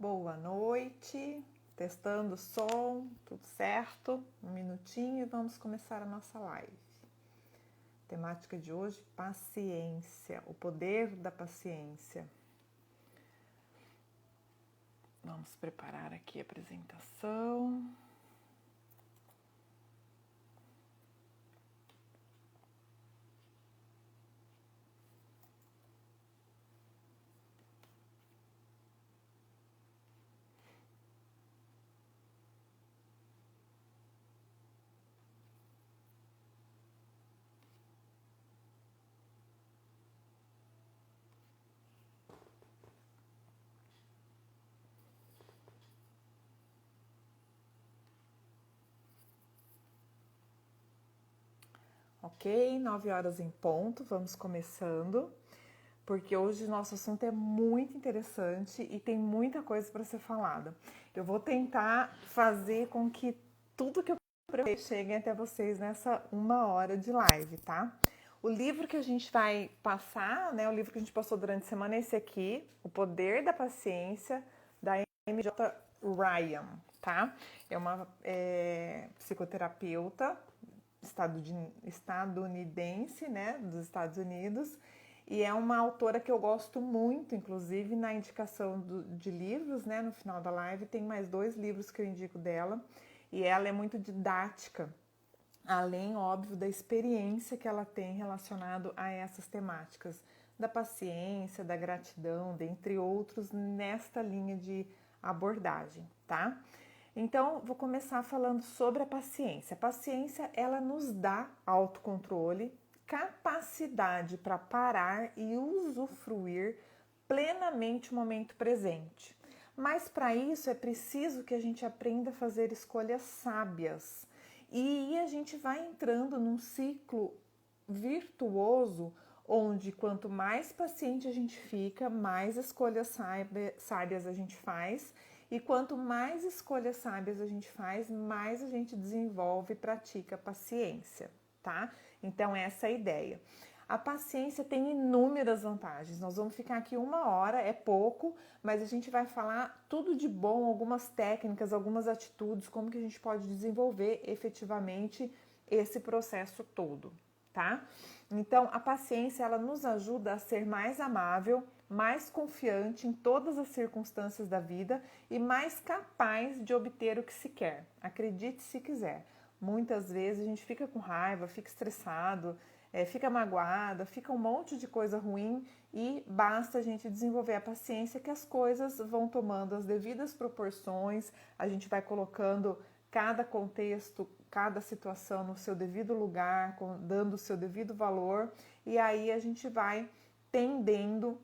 Boa noite, testando o som, tudo certo? Um minutinho e vamos começar a nossa live. Temática de hoje, paciência, o poder da paciência. Vamos preparar aqui a apresentação. Ok, 9 horas em ponto, vamos começando, porque hoje nosso assunto é muito interessante e tem muita coisa para ser falada. Eu vou tentar fazer com que tudo que eu preparei chegue até vocês nessa 1 hora de live, tá? O livro que a gente vai passar, né, o livro que a gente passou durante a semana é esse aqui, O Poder da Paciência, da M.J. Ryan, tá? É uma psicoterapeuta estadunidense, né, dos Estados Unidos, e é uma autora que eu gosto muito, inclusive na indicação de livros, né, no final da live tem mais 2 livros que eu indico dela, e ela é muito didática, além, óbvio, da experiência que ela tem relacionado a essas temáticas, da paciência, da gratidão, dentre outros, nesta linha de abordagem, tá? Então, vou começar falando sobre a paciência. A paciência, ela nos dá autocontrole, capacidade para parar e usufruir plenamente o momento presente. Mas para isso é preciso que a gente aprenda a fazer escolhas sábias. E a gente vai entrando num ciclo virtuoso onde quanto mais paciente a gente fica, mais escolhas sábias a gente faz. E quanto mais escolhas sábias a gente faz, mais a gente desenvolve e pratica a paciência, tá? Então essa é a ideia. A paciência tem inúmeras vantagens. Nós vamos ficar aqui 1 hora, é pouco, mas a gente vai falar tudo de bom, algumas técnicas, algumas atitudes, como que a gente pode desenvolver efetivamente esse processo todo, tá? Então, a paciência, ela nos ajuda a ser mais amável, mais confiante em todas as circunstâncias da vida e mais capaz de obter o que se quer. Acredite se quiser. Muitas vezes a gente fica com raiva, fica estressado, fica magoada, fica um monte de coisa ruim e basta a gente desenvolver a paciência que as coisas vão tomando as devidas proporções, a gente vai colocando cada contexto, cada situação no seu devido lugar, dando o seu devido valor, e aí a gente vai tendendo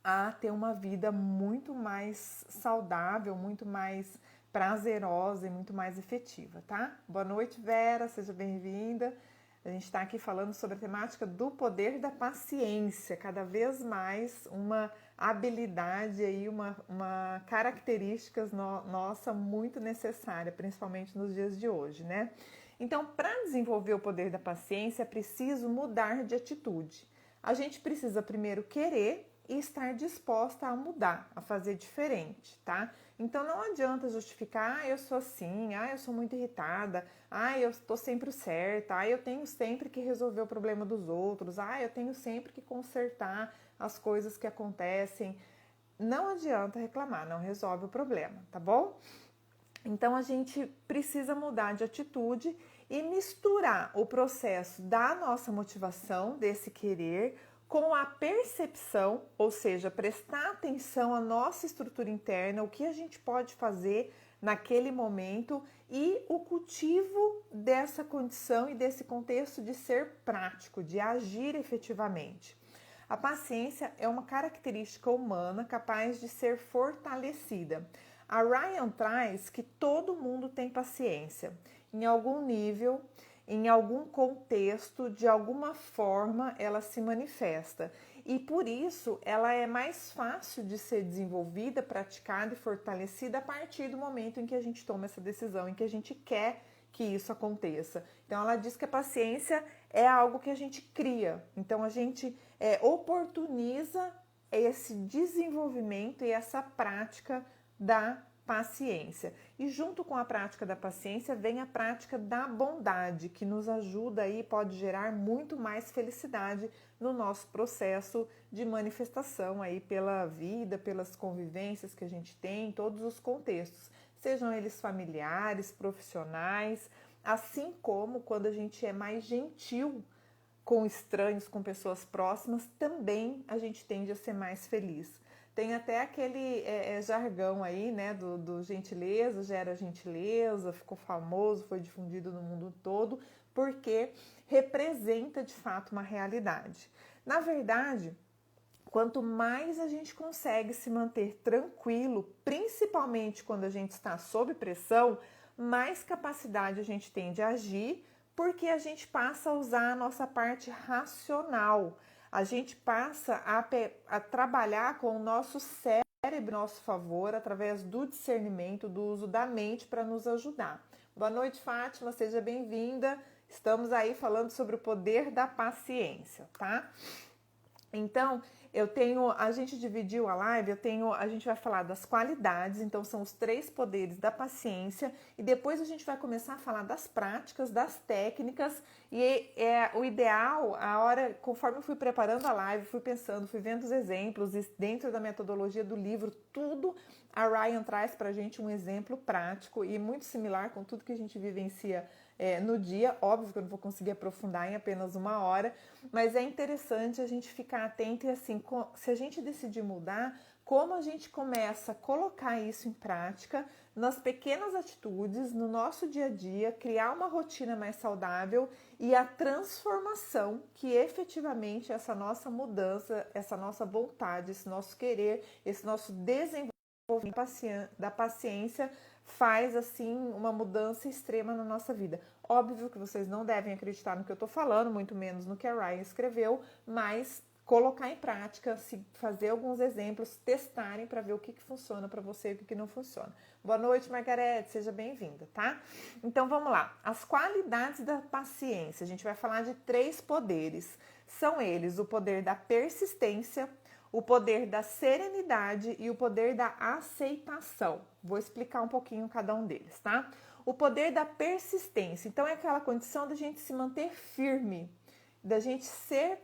a ter uma vida muito mais saudável, muito mais prazerosa e muito mais efetiva, tá? Boa noite, Vera, seja bem-vinda. A gente está aqui falando sobre a temática do poder da paciência, cada vez mais uma habilidade aí, uma característica nossa muito necessária, principalmente nos dias de hoje, né? Então, para desenvolver o poder da paciência, é preciso mudar de atitude. A gente precisa primeiro querer e estar disposta a mudar, a fazer diferente, tá? Então não adianta justificar, eu sou assim, eu sou muito irritada, eu estou sempre certa, eu tenho sempre que resolver o problema dos outros, eu tenho sempre que consertar as coisas que acontecem. Não adianta reclamar, não resolve o problema, tá bom? Então a gente precisa mudar de atitude e misturar o processo da nossa motivação, desse querer, com a percepção, ou seja, prestar atenção à nossa estrutura interna, o que a gente pode fazer naquele momento e o cultivo dessa condição e desse contexto de ser prático, de agir efetivamente. A paciência é uma característica humana capaz de ser fortalecida. A Ryan traz que todo mundo tem paciência, em algum nível, em algum contexto, de alguma forma ela se manifesta. E por isso ela é mais fácil de ser desenvolvida, praticada e fortalecida a partir do momento em que a gente toma essa decisão, em que a gente quer que isso aconteça. Então ela diz que a paciência é algo que a gente cria. Então a gente oportuniza esse desenvolvimento e essa prática da paciência. E junto com a prática da paciência vem a prática da bondade, que nos ajuda aí, pode gerar muito mais felicidade no nosso processo de manifestação aí pela vida, pelas convivências que a gente tem, em todos os contextos, sejam eles familiares, profissionais, assim como quando a gente é mais gentil com estranhos, com pessoas próximas, também a gente tende a ser mais feliz. Tem até aquele jargão aí, né, do gentileza gera gentileza, ficou famoso, foi difundido no mundo todo, porque representa de fato uma realidade. Na verdade, quanto mais a gente consegue se manter tranquilo, principalmente quando a gente está sob pressão, mais capacidade a gente tem de agir, porque a gente passa a usar a nossa parte racional. A gente passa a trabalhar com o nosso cérebro a nosso favor, através do discernimento, do uso da mente para nos ajudar. Boa noite, Fátima, seja bem-vinda. Estamos aí falando sobre o poder da paciência, tá? Então, a gente dividiu a live, a gente vai falar das qualidades, então são os 3 poderes da paciência, e depois a gente vai começar a falar das práticas, das técnicas, e o ideal, conforme eu fui preparando a live, fui pensando, fui vendo os exemplos, e dentro da metodologia do livro, tudo a Ryan traz pra gente um exemplo prático e muito similar com tudo que a gente vivencia no dia. Óbvio que eu não vou conseguir aprofundar em apenas 1 hora, mas é interessante a gente ficar atento e assim, se a gente decidir mudar, como a gente começa a colocar isso em prática nas pequenas atitudes, no nosso dia a dia, criar uma rotina mais saudável e a transformação que efetivamente essa nossa mudança, essa nossa vontade, esse nosso querer, esse nosso desenvolvimento da paciência faz assim uma mudança extrema na nossa vida. Óbvio que vocês não devem acreditar no que eu tô falando, muito menos no que a Ryan escreveu, mas colocar em prática, fazer alguns exemplos, testarem para ver o que funciona para você e o que não funciona. Boa noite, Margarete, seja bem-vinda, tá? Então vamos lá. As qualidades da paciência, a gente vai falar de 3 poderes. São eles o poder da persistência, o poder da serenidade e o poder da aceitação. Vou explicar um pouquinho cada um deles, tá? O poder da persistência, então é aquela condição da gente se manter firme, da gente ser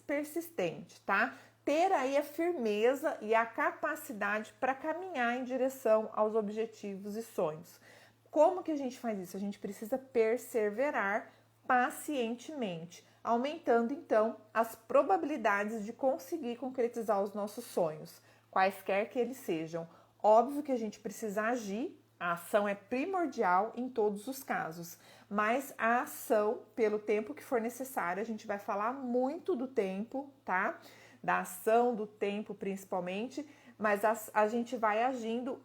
persistente, tá? Ter aí a firmeza e a capacidade para caminhar em direção aos objetivos e sonhos. Como que a gente faz isso? A gente precisa perseverar pacientemente, aumentando então as probabilidades de conseguir concretizar os nossos sonhos, quaisquer que eles sejam. Óbvio que a gente precisa agir, a ação é primordial em todos os casos, mas a ação, pelo tempo que for necessário, a gente vai falar muito do tempo, tá? Da ação, do tempo principalmente, mas a gente vai agindo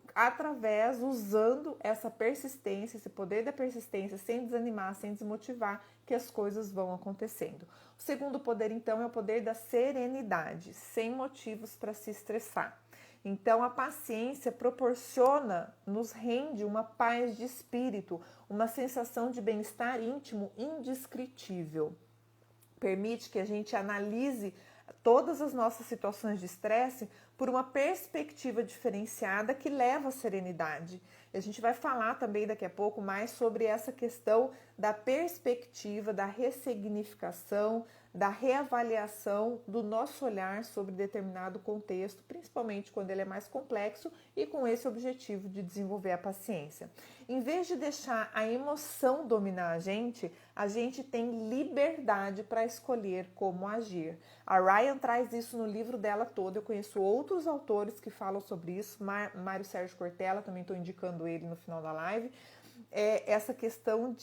usando essa persistência, esse poder da persistência, sem desanimar, sem desmotivar, que as coisas vão acontecendo. O segundo poder, então, é o poder da serenidade, sem motivos para se estressar. Então, a paciência nos rende uma paz de espírito, uma sensação de bem-estar íntimo indescritível. Permite que a gente analise todas as nossas situações de estresse por uma perspectiva diferenciada que leva à serenidade. E a gente vai falar também daqui a pouco mais sobre essa questão da perspectiva, da ressignificação, da reavaliação do nosso olhar sobre determinado contexto, principalmente quando ele é mais complexo e com esse objetivo de desenvolver a paciência. Em vez de deixar a emoção dominar a gente tem liberdade para escolher como agir. A Ryan traz isso no livro dela todo, eu conheço outros autores que falam sobre isso, Mário Sérgio Cortella, também estou indicando ele no final da live, essa questão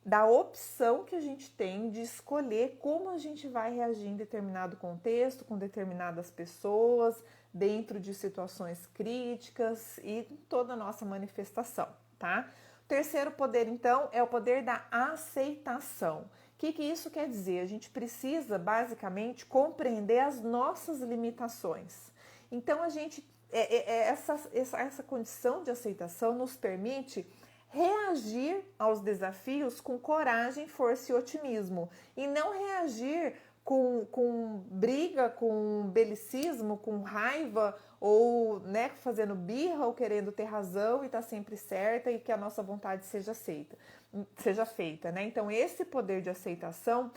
da opção que a gente tem de escolher como a gente vai reagir em determinado contexto, com determinadas pessoas, dentro de situações críticas e toda a nossa manifestação, tá? O terceiro poder, então, é o poder da aceitação. O que isso quer dizer? A gente precisa, basicamente, compreender as nossas limitações. Então, essa condição de aceitação nos permite reagir aos desafios com coragem, força e otimismo, e não reagir com briga, com belicismo, com raiva, ou né, fazendo birra ou querendo ter razão e estar sempre certa e que a nossa vontade seja feita, né? Então esse poder de aceitação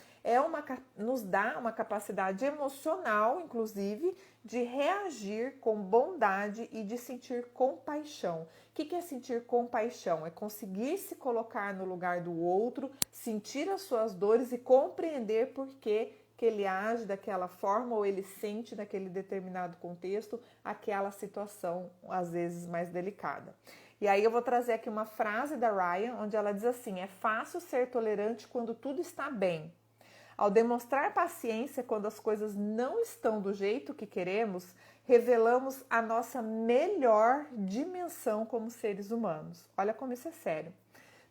nos dá uma capacidade emocional, inclusive, de reagir com bondade e de sentir compaixão. O que é sentir compaixão? É conseguir se colocar no lugar do outro, sentir as suas dores e compreender por que ele age daquela forma ou ele sente naquele determinado contexto aquela situação, às vezes, mais delicada. E aí eu vou trazer aqui uma frase da Ryan, onde ela diz assim: é fácil ser tolerante quando tudo está bem. Ao demonstrar paciência quando as coisas não estão do jeito que queremos, revelamos a nossa melhor dimensão como seres humanos. Olha como isso é sério.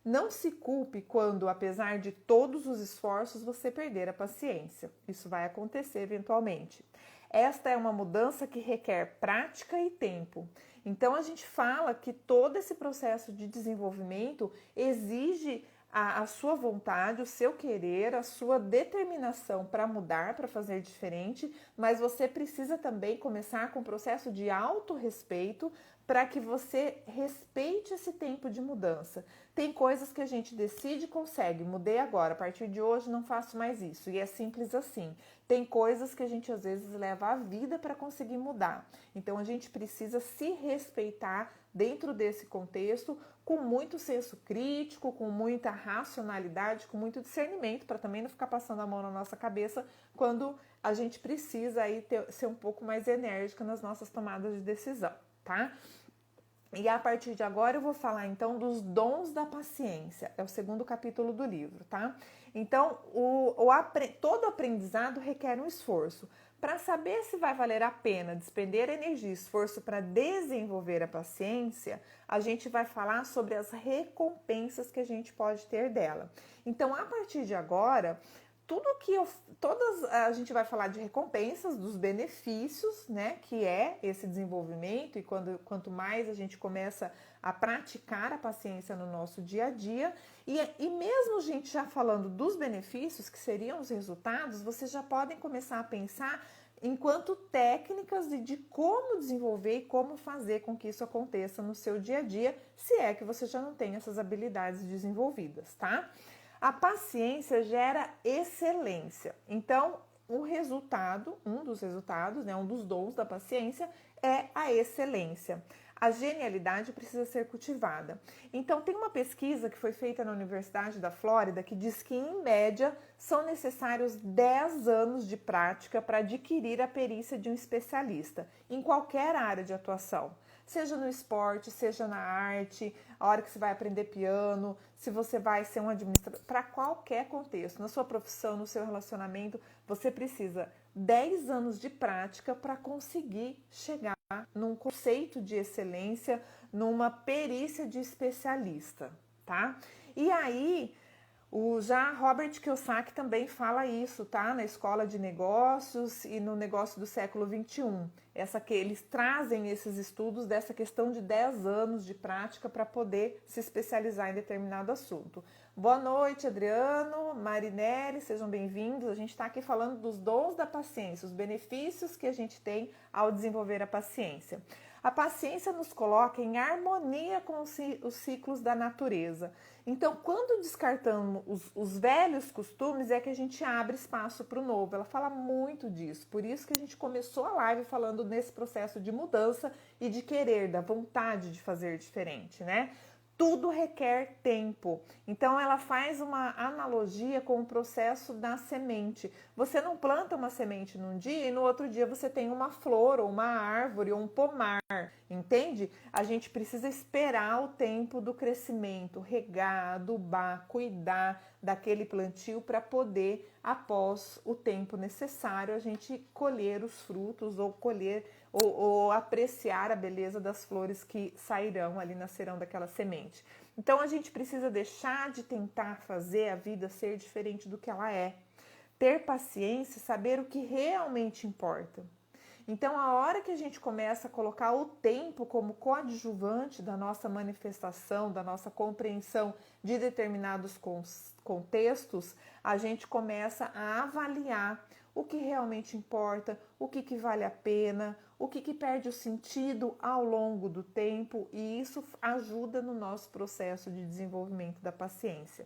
Não se culpe quando, apesar de todos os esforços, você perder a paciência. Isso vai acontecer eventualmente. Esta é uma mudança que requer prática e tempo. Então a gente fala que todo esse processo de desenvolvimento exige a sua vontade, o seu querer, a sua determinação para mudar, para fazer diferente, mas você precisa também começar com um processo de autorrespeito para que você respeite esse tempo de mudança. Tem coisas que a gente decide e consegue, mudei agora, a partir de hoje não faço mais isso, e é simples assim. Tem coisas que a gente às vezes leva a vida para conseguir mudar. Então a gente precisa se respeitar dentro desse contexto, com muito senso crítico, com muita racionalidade, com muito discernimento, para também não ficar passando a mão na nossa cabeça quando a gente precisa aí ser um pouco mais enérgica nas nossas tomadas de decisão, tá? E a partir de agora eu vou falar então dos dons da paciência, é o segundo capítulo do livro, tá? Então, todo aprendizado requer um esforço. Para saber se vai valer a pena despender energia e esforço para desenvolver a paciência, a gente vai falar sobre as recompensas que a gente pode ter dela. Então, a partir de agora, a gente vai falar de recompensas, dos benefícios, né, que é esse desenvolvimento, e quanto mais a gente começa a praticar a paciência no nosso dia a dia, e mesmo a gente já falando dos benefícios, que seriam os resultados, vocês já podem começar a pensar enquanto técnicas de como desenvolver e como fazer com que isso aconteça no seu dia a dia, se é que você já não tem essas habilidades desenvolvidas, tá? A paciência gera excelência. Então, um dos resultados, né, um dos dons da paciência é a excelência. A genialidade precisa ser cultivada. Então, tem uma pesquisa que foi feita na Universidade da Flórida que diz que, em média, são necessários 10 anos de prática para adquirir a perícia de um especialista em qualquer área de atuação. Seja no esporte, seja na arte, a hora que você vai aprender piano, se você vai ser um administrador, para qualquer contexto, na sua profissão, no seu relacionamento, você precisa 10 anos de prática para conseguir chegar num conceito de excelência, numa perícia de especialista, tá? E aí, já Robert Kiyosaki também fala isso, tá? Na Escola de Negócios e no Negócio do Século XXI. Que eles trazem esses estudos dessa questão de 10 anos de prática para poder se especializar em determinado assunto. Boa noite, Adriano, Marinelli, sejam bem-vindos. A gente está aqui falando dos dons da paciência, os benefícios que a gente tem ao desenvolver a paciência. A paciência nos coloca em harmonia com os ciclos da natureza. Então, quando descartamos os velhos costumes, é que a gente abre espaço para o novo. Ela fala muito disso. Por isso que a gente começou a live falando nesse processo de mudança e de querer, da vontade de fazer diferente, né? Tudo requer tempo. Então, ela faz uma analogia com o processo da semente. Você não planta uma semente num dia e no outro dia você tem uma flor, ou uma árvore, ou um pomar, entende? A gente precisa esperar o tempo do crescimento, regar, adubar, cuidar daquele plantio para poder, após o tempo necessário, a gente colher os frutos ou colher ou apreciar a beleza das flores que sairão ali, nascerão daquela semente. Então a gente precisa deixar de tentar fazer a vida ser diferente do que ela é. Ter paciência, saber o que realmente importa. Então, a hora que a gente começa a colocar o tempo como coadjuvante da nossa manifestação, da nossa compreensão de determinados contextos, a gente começa a avaliar o que realmente importa, o que vale a pena, o que perde o sentido ao longo do tempo, e isso ajuda no nosso processo de desenvolvimento da paciência.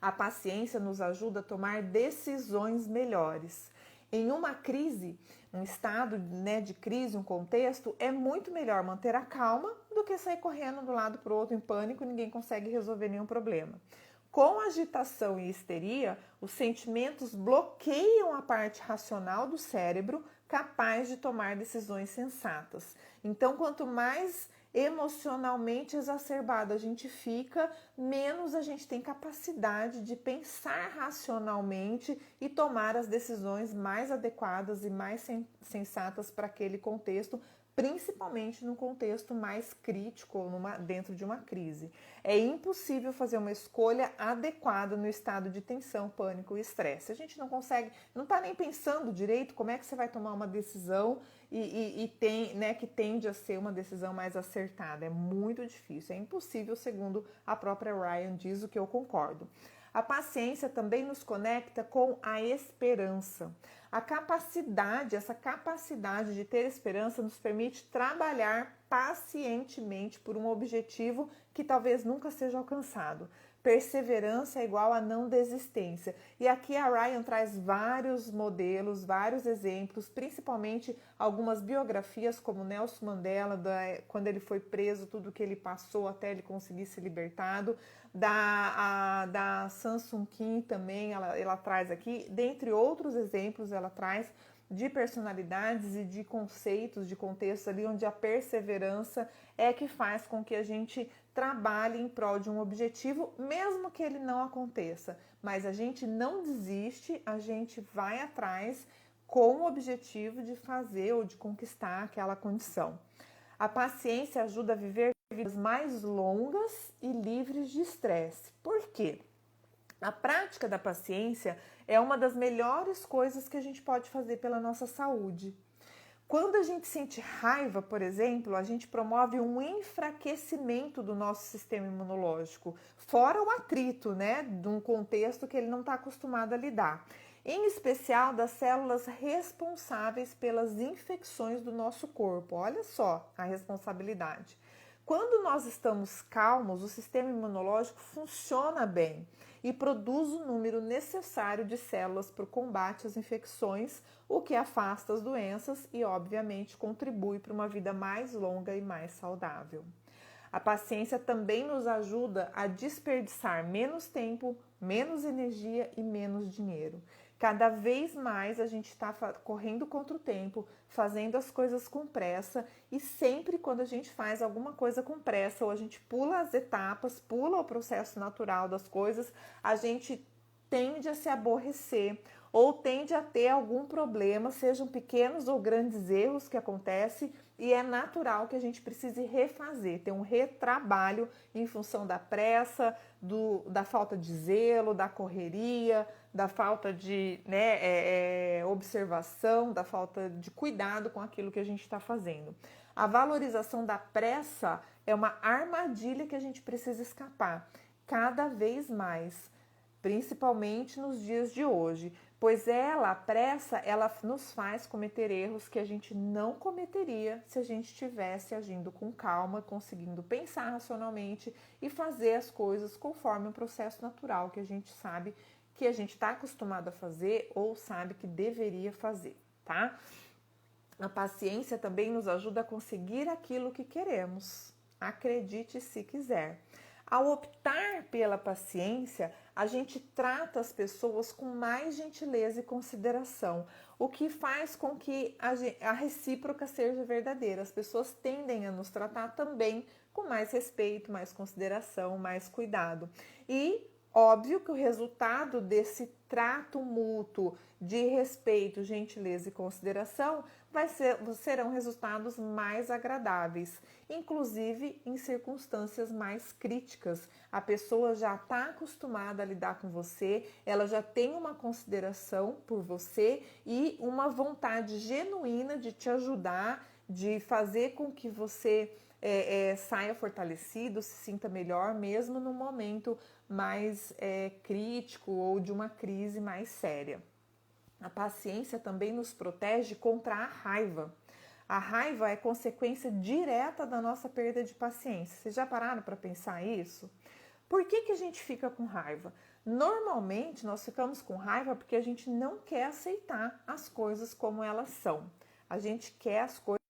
A paciência nos ajuda a tomar decisões melhores. Em uma crise, um estado, né, de crise, um contexto, é muito melhor manter a calma do que sair correndo de um lado para o outro em pânico e ninguém consegue resolver nenhum problema. Com agitação e histeria, os sentimentos bloqueiam a parte racional do cérebro capaz de tomar decisões sensatas. Então, quanto mais emocionalmente exacerbado a gente fica, menos a gente tem capacidade de pensar racionalmente e tomar as decisões mais adequadas e mais sensatas para aquele contexto, principalmente num contexto mais crítico ou dentro de uma crise. É impossível fazer uma escolha adequada no estado de tensão, pânico e estresse. A gente não consegue, não está nem pensando direito como é que você vai tomar uma decisão que tende a ser uma decisão mais acertada. É muito difícil, é impossível, segundo a própria Ryan diz, o que eu concordo. A paciência também nos conecta com a esperança. Essa capacidade de ter esperança nos permite trabalhar pacientemente por um objetivo que talvez nunca seja alcançado. Perseverança é igual a não desistência. E aqui a Ryan traz vários modelos, vários exemplos, principalmente algumas biografias como Nelson Mandela, quando ele foi preso, tudo que ele passou até ele conseguir ser libertado. Da Samsung Kim também, ela traz aqui, dentre outros exemplos, ela traz de personalidades e de conceitos, de contextos ali onde a perseverança é que faz com que a gente trabalhe em prol de um objetivo, mesmo que ele não aconteça. Mas a gente não desiste, a gente vai atrás com o objetivo de fazer ou de conquistar aquela condição. A paciência ajuda a viver vidas mais longas e livres de estresse. Por quê? A prática da paciência é uma das melhores coisas que a gente pode fazer pela nossa saúde. Quando a gente sente raiva, por exemplo, a gente promove um enfraquecimento do nosso sistema imunológico, fora o atrito, né, de um contexto que ele não está acostumado a lidar. Em especial das células responsáveis pelas infecções do nosso corpo. Olha só a responsabilidade. Quando nós estamos calmos, o sistema imunológico funciona bem e produz o número necessário de células para o combate às infecções, o que afasta as doenças e, obviamente, contribui para uma vida mais longa e mais saudável. A paciência também nos ajuda a desperdiçar menos tempo, menos energia e menos dinheiro. Cada vez mais a gente está correndo contra o tempo, fazendo as coisas com pressa, e sempre quando a gente faz alguma coisa com pressa ou a gente pula as etapas, pula o processo natural das coisas, a gente tende a se aborrecer ou tende a ter algum problema, sejam pequenos ou grandes erros que acontecem, e é natural que a gente precise refazer, ter um retrabalho em função da pressa, da falta de zelo, da correria, da falta de observação, da falta de cuidado com aquilo que a gente está fazendo. A valorização da pressa é uma armadilha que a gente precisa escapar cada vez mais, principalmente nos dias de hoje, pois a pressa, ela nos faz cometer erros que a gente não cometeria se a gente estivesse agindo com calma, conseguindo pensar racionalmente e fazer as coisas conforme um processo natural que a gente sabe que a gente está acostumado a fazer ou sabe que deveria fazer, tá? A paciência também nos ajuda a conseguir aquilo que queremos. Acredite se quiser. Ao optar pela paciência, a gente trata as pessoas com mais gentileza e consideração, o que faz com que a recíproca seja verdadeira. As pessoas tendem a nos tratar também com mais respeito, mais consideração, mais cuidado. E óbvio que o resultado desse trato mútuo de respeito, gentileza e consideração serão resultados mais agradáveis, inclusive em circunstâncias mais críticas. A pessoa já está acostumada a lidar com você, ela já tem uma consideração por você e uma vontade genuína de te ajudar, de fazer com que você saia fortalecido, se sinta melhor, mesmo no momento mais crítico ou de uma crise mais séria. A paciência também nos protege contra a raiva. A raiva é consequência direta da nossa perda de paciência. Vocês já pararam para pensar isso? Por que a gente fica com raiva? Normalmente nós ficamos com raiva porque a gente não quer aceitar as coisas como elas são. A gente quer as coisas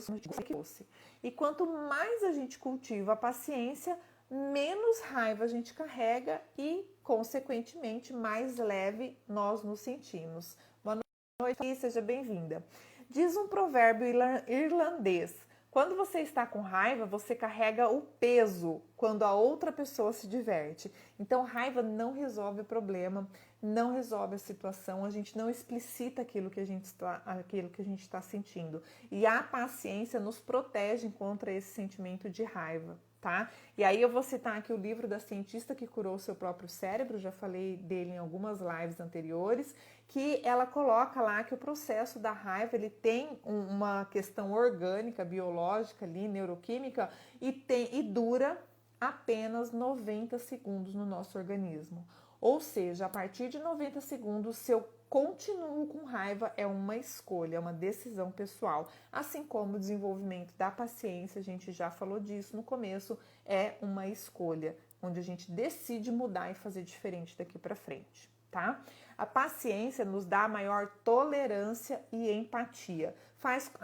como que fosse. E quanto mais a gente cultiva a paciência, menos raiva a gente carrega e, consequentemente, mais leve nós nos sentimos. Boa noite e seja bem-vinda. Diz um provérbio irlandês: quando você está com raiva, você carrega o peso quando a outra pessoa se diverte. Então, raiva não resolve o problema, não resolve a situação, a gente não explicita aquilo que a gente está sentindo. E a paciência nos protege contra esse sentimento de raiva, tá? E aí eu vou citar aqui o livro da cientista que curou seu próprio cérebro, já falei dele em algumas lives anteriores, que ela coloca lá que o processo da raiva ele tem uma questão orgânica, biológica ali, neuroquímica, e dura apenas 90 segundos no nosso organismo. Ou seja, a partir de 90 segundos, se eu continuo com raiva, é uma escolha, é uma decisão pessoal. Assim como o desenvolvimento da paciência, a gente já falou disso no começo, é uma escolha, onde a gente decide mudar e fazer diferente daqui para frente, tá? A paciência nos dá maior tolerância e empatia,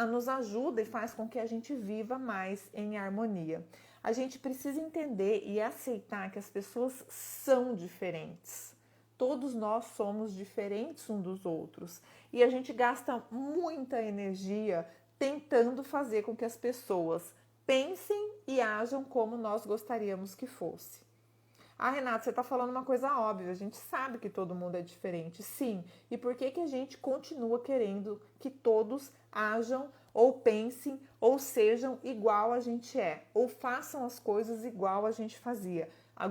nos ajuda e faz com que a gente viva mais em harmonia. A gente precisa entender e aceitar que as pessoas são diferentes. Todos nós somos diferentes uns dos outros e a gente gasta muita energia tentando fazer com que as pessoas pensem e ajam como nós gostaríamos que fosse. Ah, Renata, você está falando uma coisa óbvia, a gente sabe que todo mundo é diferente, sim. E por que a gente continua querendo que todos ajam ou pensem ou sejam igual a gente é, ou façam as coisas igual a gente fazia,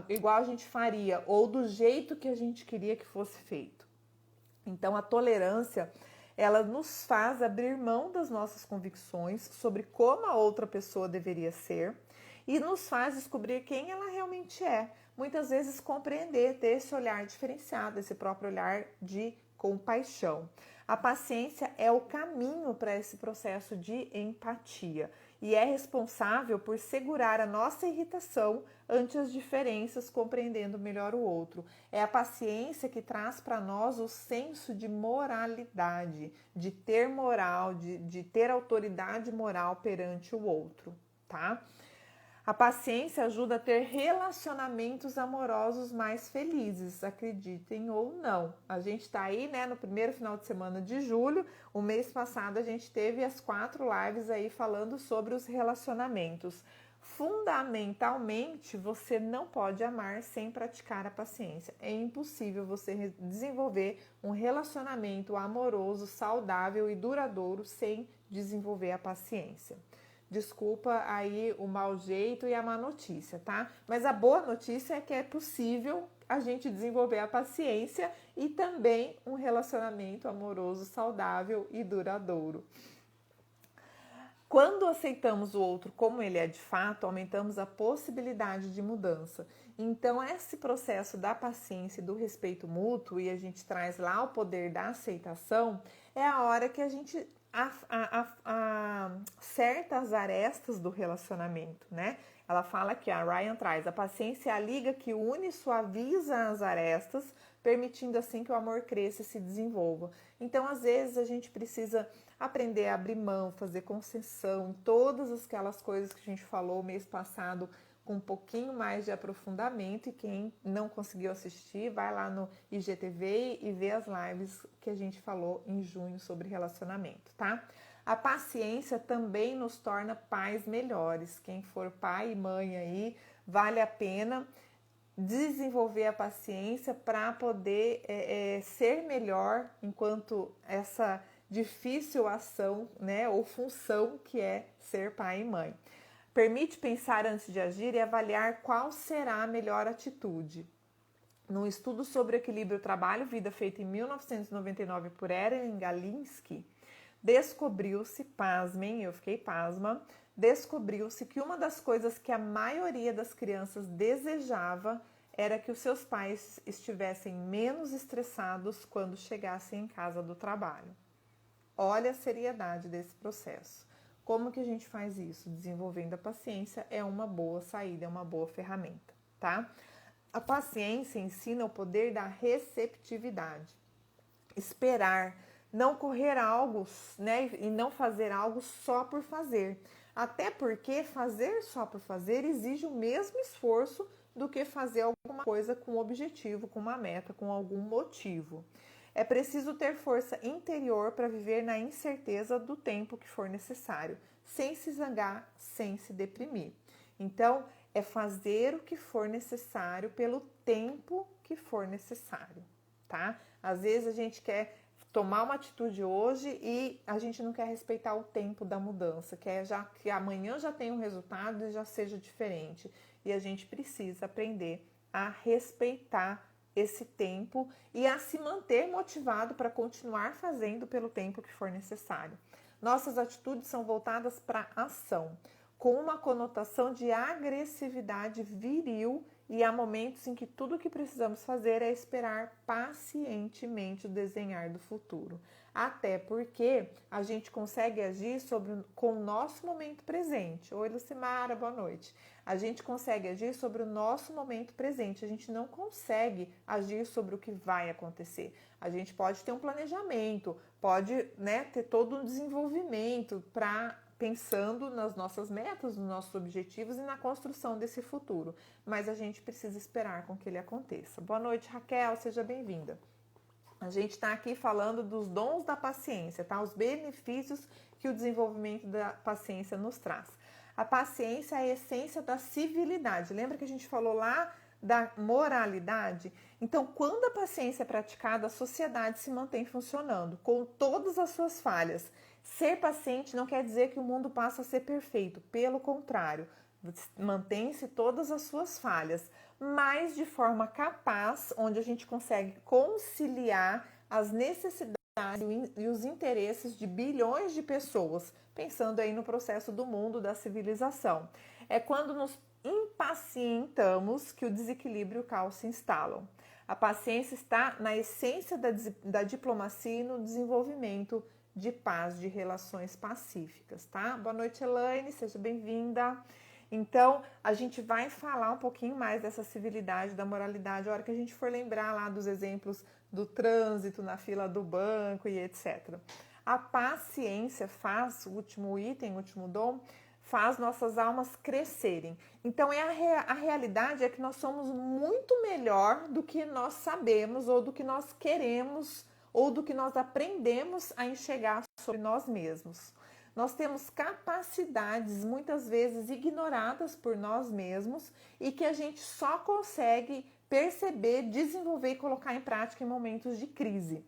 igual a gente faria, ou do jeito que a gente queria que fosse feito? Então, a tolerância, ela nos faz abrir mão das nossas convicções sobre como a outra pessoa deveria ser e nos faz descobrir quem ela realmente é. Muitas vezes compreender, ter esse olhar diferenciado, esse próprio olhar de compaixão. A paciência é o caminho para esse processo de empatia e é responsável por segurar a nossa irritação ante as diferenças, compreendendo melhor o outro. É a paciência que traz para nós o senso de moralidade, de ter moral, de ter autoridade moral perante o outro, tá? A paciência ajuda a ter relacionamentos amorosos mais felizes, acreditem ou não. A gente está aí, né, no primeiro final de semana de julho. O mês passado a gente teve as 4 lives aí falando sobre os relacionamentos. Fundamentalmente, você não pode amar sem praticar a paciência. É impossível você desenvolver um relacionamento amoroso, saudável e duradouro sem desenvolver a paciência. Desculpa aí o mau jeito e a má notícia, tá? Mas a boa notícia é que é possível a gente desenvolver a paciência e também um relacionamento amoroso, saudável e duradouro. Quando aceitamos o outro como ele é de fato, aumentamos a possibilidade de mudança. Então, esse processo da paciência e do respeito mútuo, e a gente traz lá o poder da aceitação, é a hora que a gente acerta as arestas do relacionamento, né? Ela fala que a Ryan traz: a paciência é a liga que une e suaviza as arestas, permitindo assim que o amor cresça e se desenvolva. Então, às vezes, a gente precisa aprender a abrir mão, fazer concessão em todas aquelas coisas que a gente falou mês passado, com um pouquinho mais de aprofundamento. E quem não conseguiu assistir, vai lá no IGTV e vê as lives que a gente falou em junho sobre relacionamento, tá? A paciência também nos torna pais melhores. Quem for pai e mãe aí, vale a pena desenvolver a paciência para poder ser melhor enquanto essa difícil ação, né, ou função que é ser pai e mãe. Permite pensar antes de agir e avaliar qual será a melhor atitude. Num estudo sobre equilíbrio trabalho-vida feito em 1999 por Eren Galinsky, descobriu-se, pasmem, eu fiquei pasma, descobriu-se que uma das coisas que a maioria das crianças desejava era que os seus pais estivessem menos estressados quando chegassem em casa do trabalho. Olha a seriedade desse processo. Como que a gente faz isso? Desenvolvendo a paciência é uma boa saída, é uma boa ferramenta, tá? A paciência ensina o poder da receptividade. Esperar, não correr algo, né, e não fazer algo só por fazer. Até porque fazer só por fazer exige o mesmo esforço do que fazer alguma coisa com objetivo, com uma meta, com algum motivo. É preciso ter força interior para viver na incerteza do tempo que for necessário, sem se zangar, sem se deprimir. Então, é fazer o que for necessário pelo tempo que for necessário, tá? Às vezes a gente quer tomar uma atitude hoje e a gente não quer respeitar o tempo da mudança, quer já que amanhã já tenha um resultado e já seja diferente. E a gente precisa aprender a respeitar esse tempo e a se manter motivado para continuar fazendo pelo tempo que for necessário. Nossas atitudes são voltadas para a ação, com uma conotação de agressividade viril, e há momentos em que tudo o que precisamos fazer é esperar pacientemente o desenhar do futuro. Até porque a gente consegue agir com o nosso momento presente. Oi, Lucimara, boa noite. A gente consegue agir sobre o nosso momento presente. A gente não consegue agir sobre o que vai acontecer. A gente pode ter um planejamento, pode, né, ter todo um desenvolvimento pensando nas nossas metas, nos nossos objetivos e na construção desse futuro. Mas a gente precisa esperar com que ele aconteça. Boa noite, Raquel, seja bem-vinda. A gente está aqui falando dos dons da paciência, tá? Os benefícios que o desenvolvimento da paciência nos traz. A paciência é a essência da civilidade. Lembra que a gente falou lá da moralidade? Então, quando a paciência é praticada, a sociedade se mantém funcionando, com todas as suas falhas. Ser paciente não quer dizer que o mundo passa a ser perfeito, pelo contrário, mantém-se todas as suas falhas, mas de forma capaz, onde a gente consegue conciliar as necessidades e os interesses de bilhões de pessoas, pensando aí no processo do mundo, da civilização. É quando nos impacientamos que o desequilíbrio e o caos se instalam. A paciência está na essência da diplomacia e no desenvolvimento de paz, de relações pacíficas, tá? Boa noite, Elaine, seja bem-vinda. Então, a gente vai falar um pouquinho mais dessa civilidade, da moralidade, a hora que a gente for lembrar lá dos exemplos do trânsito na fila do banco e etc. A paciência faz, o último item, o último dom, faz nossas almas crescerem. Então, a realidade é que nós somos muito melhor do que nós sabemos ou do que nós queremos ou do que nós aprendemos a enxergar sobre nós mesmos. Nós temos capacidades muitas vezes ignoradas por nós mesmos e que a gente só consegue perceber, desenvolver e colocar em prática em momentos de crise.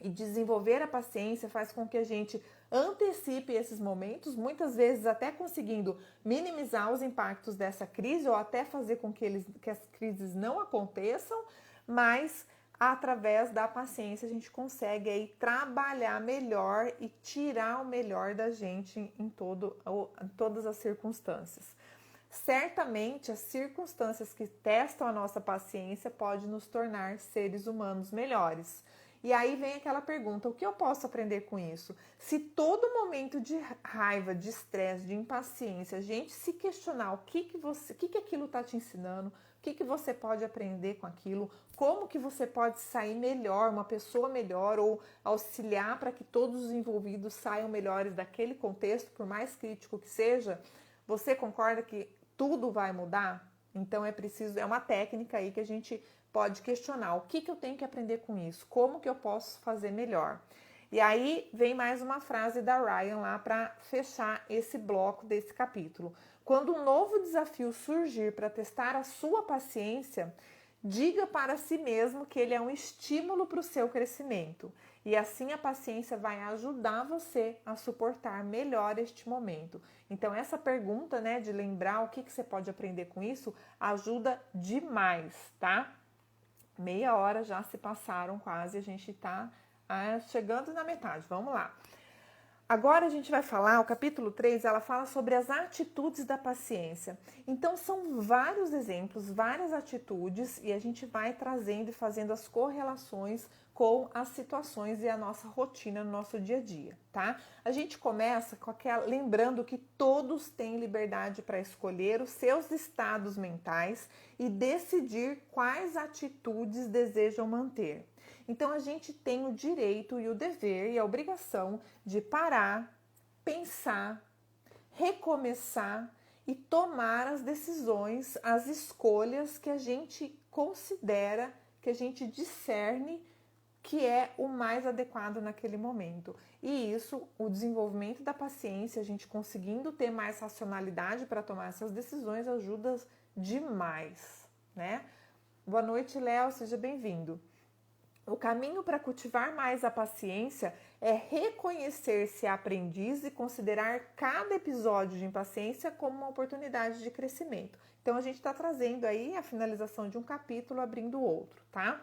E desenvolver a paciência faz com que a gente antecipe esses momentos, muitas vezes até conseguindo minimizar os impactos dessa crise ou até fazer com que as crises não aconteçam, mas através da paciência a gente consegue aí trabalhar melhor e tirar o melhor da gente em todas as circunstâncias. Certamente as circunstâncias que testam a nossa paciência podem nos tornar seres humanos melhores. E aí vem aquela pergunta, o que eu posso aprender com isso? Se todo momento de raiva, de estresse, de impaciência, a gente se questionar o que aquilo está te ensinando, o que você pode aprender com aquilo, como que você pode sair melhor, uma pessoa melhor, ou auxiliar para que todos os envolvidos saiam melhores daquele contexto, por mais crítico que seja, você concorda que tudo vai mudar? Então é uma técnica aí que a gente pode questionar, o que eu tenho que aprender com isso? Como que eu posso fazer melhor? E aí vem mais uma frase da Ryan lá para fechar esse bloco desse capítulo. Quando um novo desafio surgir para testar a sua paciência, diga para si mesmo que ele é um estímulo para o seu crescimento. E assim a paciência vai ajudar você a suportar melhor este momento. Então essa pergunta, né, de lembrar o que você pode aprender com isso, ajuda demais, tá? Meia hora já se passaram quase, a gente está chegando na metade, vamos lá. Agora a gente vai falar, o capítulo 3, ela fala sobre as atitudes da paciência. Então são vários exemplos, várias atitudes e a gente vai trazendo e fazendo as correlações com as situações e a nossa rotina no nosso dia a dia, tá? A gente começa com lembrando que todos têm liberdade para escolher os seus estados mentais e decidir quais atitudes desejam manter. Então a gente tem o direito e o dever e a obrigação de parar, pensar, recomeçar e tomar as decisões, as escolhas que a gente considera, que a gente discerne que é o mais adequado naquele momento. E isso, o desenvolvimento da paciência, a gente conseguindo ter mais racionalidade para tomar essas decisões, ajuda demais, né? Boa noite, Léo, seja bem-vindo. O caminho para cultivar mais a paciência é reconhecer-se aprendiz e considerar cada episódio de impaciência como uma oportunidade de crescimento. Então, a gente está trazendo aí a finalização de um capítulo, abrindo outro, tá?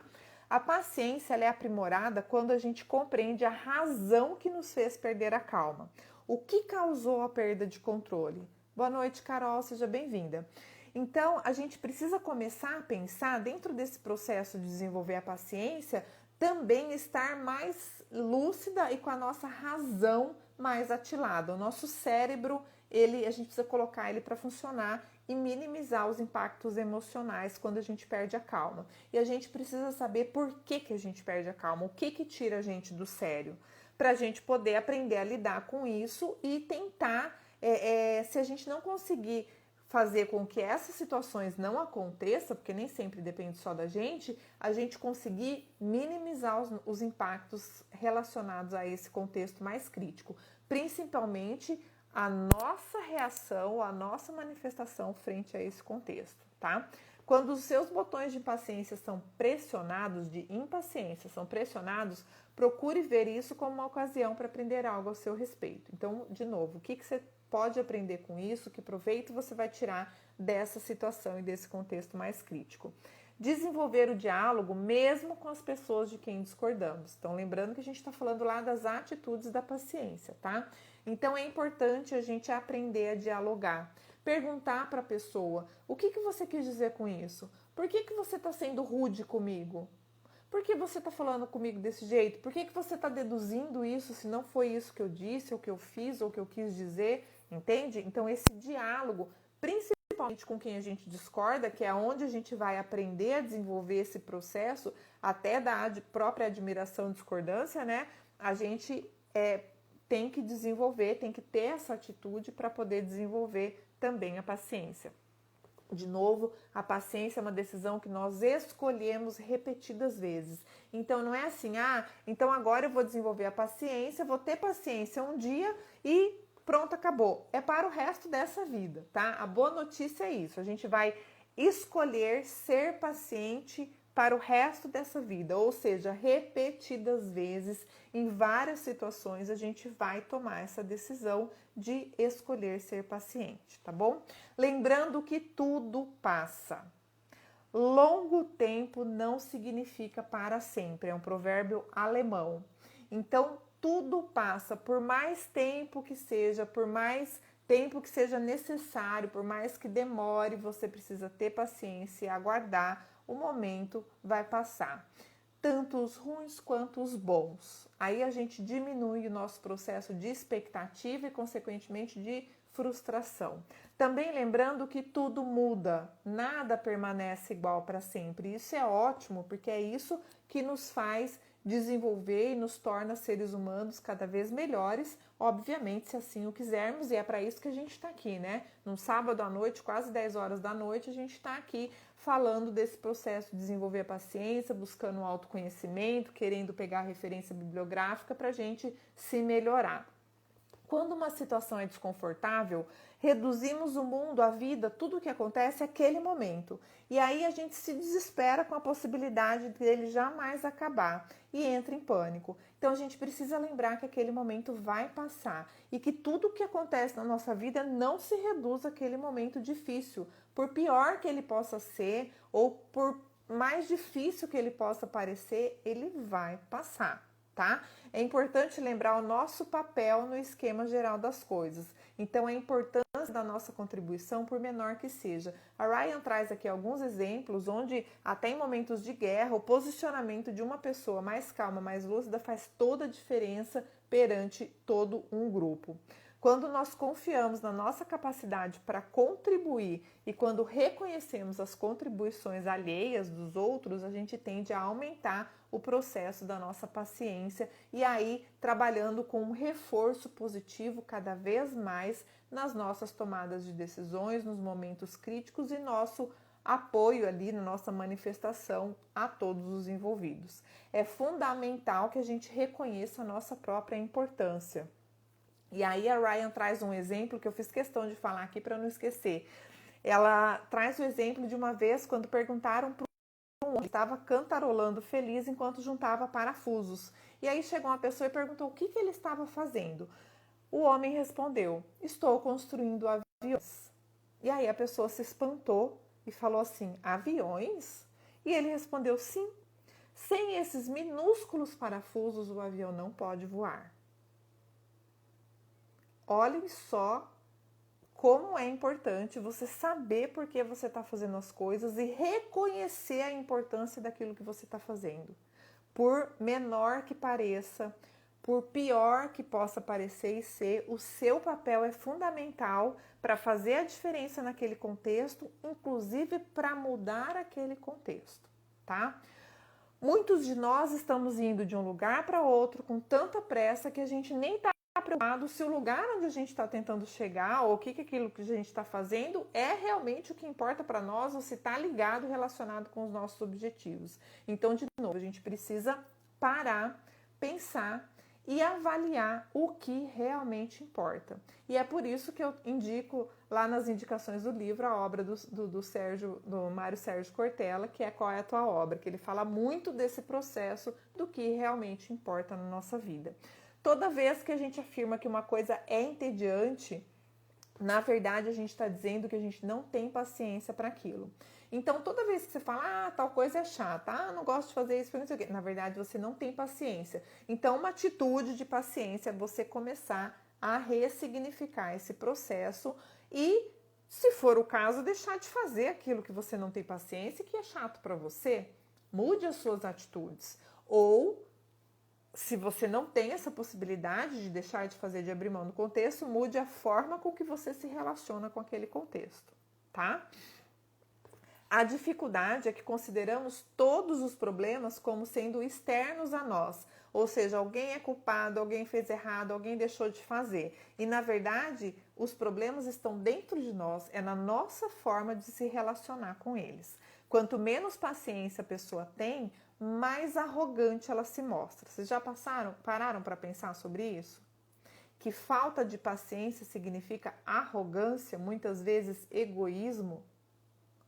A paciência ela é aprimorada quando a gente compreende a razão que nos fez perder a calma. O que causou a perda de controle? Boa noite, Carol, seja bem-vinda. Então, a gente precisa começar a pensar, dentro desse processo de desenvolver a paciência, também estar mais lúcida e com a nossa razão mais atilada. O nosso cérebro, a gente precisa colocar ele para funcionar e minimizar os impactos emocionais quando a gente perde a calma. E a gente precisa saber por que a gente perde a calma, o que tira a gente do sério, para a gente poder aprender a lidar com isso e tentar, se a gente não conseguir fazer com que essas situações não aconteçam, porque nem sempre depende só da gente, a gente conseguir minimizar os impactos relacionados a esse contexto mais crítico, principalmente a nossa reação, a nossa manifestação frente a esse contexto, tá? Quando os seus botões de impaciência são pressionados, de impaciência são pressionados, procure ver isso como uma ocasião para aprender algo ao seu respeito. Então, de novo, o que você pode aprender com isso, que proveito você vai tirar dessa situação e desse contexto mais crítico. Desenvolver o diálogo mesmo com as pessoas de quem discordamos. Então, lembrando que a gente está falando lá das atitudes da paciência, tá? Então, é importante a gente aprender a dialogar. Perguntar para a pessoa, o que você quis dizer com isso? Por que você está sendo rude comigo? Por que você está falando comigo desse jeito? Por que você está deduzindo isso se não foi isso que eu disse, ou que eu fiz, ou que eu quis dizer? Entende? Então, esse diálogo, principalmente com quem a gente discorda, que é onde a gente vai aprender a desenvolver esse processo, até da própria admiração e discordância, né? A gente tem que desenvolver, tem que ter essa atitude para poder desenvolver também a paciência. De novo, a paciência é uma decisão que nós escolhemos repetidas vezes. Então, não é assim, então agora eu vou desenvolver a paciência, vou ter paciência um dia e pronto, acabou. É para o resto dessa vida, tá? A boa notícia é isso, a gente vai escolher ser paciente para o resto dessa vida, ou seja, repetidas vezes, em várias situações, a gente vai tomar essa decisão de escolher ser paciente, tá bom? Lembrando que tudo passa. Longo tempo não significa para sempre, é um provérbio alemão. Então, tudo passa, por mais tempo que seja, por mais tempo que seja necessário, por mais que demore, você precisa ter paciência e aguardar, o momento vai passar. Tanto os ruins quanto os bons. Aí a gente diminui o nosso processo de expectativa e, consequentemente, de frustração. Também lembrando que tudo muda, nada permanece igual para sempre. Isso é ótimo, porque é isso que nos faz desenvolver e nos torna seres humanos cada vez melhores, obviamente, se assim o quisermos, e é para isso que a gente está aqui, né? Num sábado à noite, quase 10 horas da noite, a gente está aqui falando desse processo de desenvolver a paciência, buscando o autoconhecimento, querendo pegar referência bibliográfica para a gente se melhorar. Quando uma situação é desconfortável, reduzimos o mundo, a vida, tudo o que acontece naquele momento. E aí a gente se desespera com a possibilidade dele jamais acabar e entra em pânico. Então a gente precisa lembrar que aquele momento vai passar e que tudo o que acontece na nossa vida não se reduz àquele momento difícil. Por pior que ele possa ser ou por mais difícil que ele possa parecer, ele vai passar. tá? É importante lembrar o nosso papel no esquema geral das coisas. Então, a importância da nossa contribuição, por menor que seja. A Ryan traz aqui alguns exemplos onde, até em momentos de guerra, o posicionamento de uma pessoa mais calma, mais lúcida, faz toda a diferença perante todo um grupo. Quando nós confiamos na nossa capacidade para contribuir e quando reconhecemos as contribuições alheias dos outros, a gente tende a aumentar o processo da nossa paciência e aí trabalhando com um reforço positivo cada vez mais nas nossas tomadas de decisões, nos momentos críticos e nosso apoio ali na nossa manifestação a todos os envolvidos. É fundamental que a gente reconheça a nossa própria importância. E aí a Ryan traz um exemplo que eu fiz questão de falar aqui para não esquecer. Ela traz o exemplo de uma vez quando perguntaram para um homem que estava cantarolando feliz enquanto juntava parafusos. E aí chegou uma pessoa e perguntou o que ele estava fazendo. O homem respondeu: estou construindo aviões. E aí a pessoa se espantou e falou assim: aviões? E ele respondeu: sim. Sem esses minúsculos parafusos o avião não pode voar. Olhem só como é importante você saber por que você está fazendo as coisas e reconhecer a importância daquilo que você está fazendo. Por menor que pareça, por pior que possa parecer e ser, o seu papel é fundamental para fazer a diferença naquele contexto, inclusive para mudar aquele contexto, tá? Muitos de nós estamos indo de um lugar para outro com tanta pressa que a gente nem está preocupado se o lugar onde a gente está tentando chegar ou o que aquilo que a gente está fazendo é realmente o que importa para nós ou se está ligado, relacionado com os nossos objetivos. Então, de novo, a gente precisa parar, pensar e avaliar o que realmente importa. E é por isso que eu indico lá nas indicações do livro a obra do Mário Sérgio Cortella, que é Qual é a Tua Obra, que ele fala muito desse processo do que realmente importa na nossa vida. Toda vez que a gente afirma que uma coisa é entediante, na verdade a gente está dizendo que a gente não tem paciência para aquilo. Então, toda vez que você fala, tal coisa é chata, não gosto de fazer isso, não sei o quê, na verdade você não tem paciência. Então, uma atitude de paciência é você começar a ressignificar esse processo e, se for o caso, deixar de fazer aquilo que você não tem paciência e que é chato para você. Mude as suas atitudes. Ou, se você não tem essa possibilidade de deixar de fazer, de abrir mão do contexto, mude a forma com que você se relaciona com aquele contexto, tá? A dificuldade é que consideramos todos os problemas como sendo externos a nós, ou seja, alguém é culpado, alguém fez errado, alguém deixou de fazer. E, na verdade, os problemas estão dentro de nós, é na nossa forma de se relacionar com eles. Quanto menos paciência a pessoa tem, mais arrogante ela se mostra. Vocês já pararam para pensar sobre isso? Que falta de paciência significa arrogância, muitas vezes egoísmo.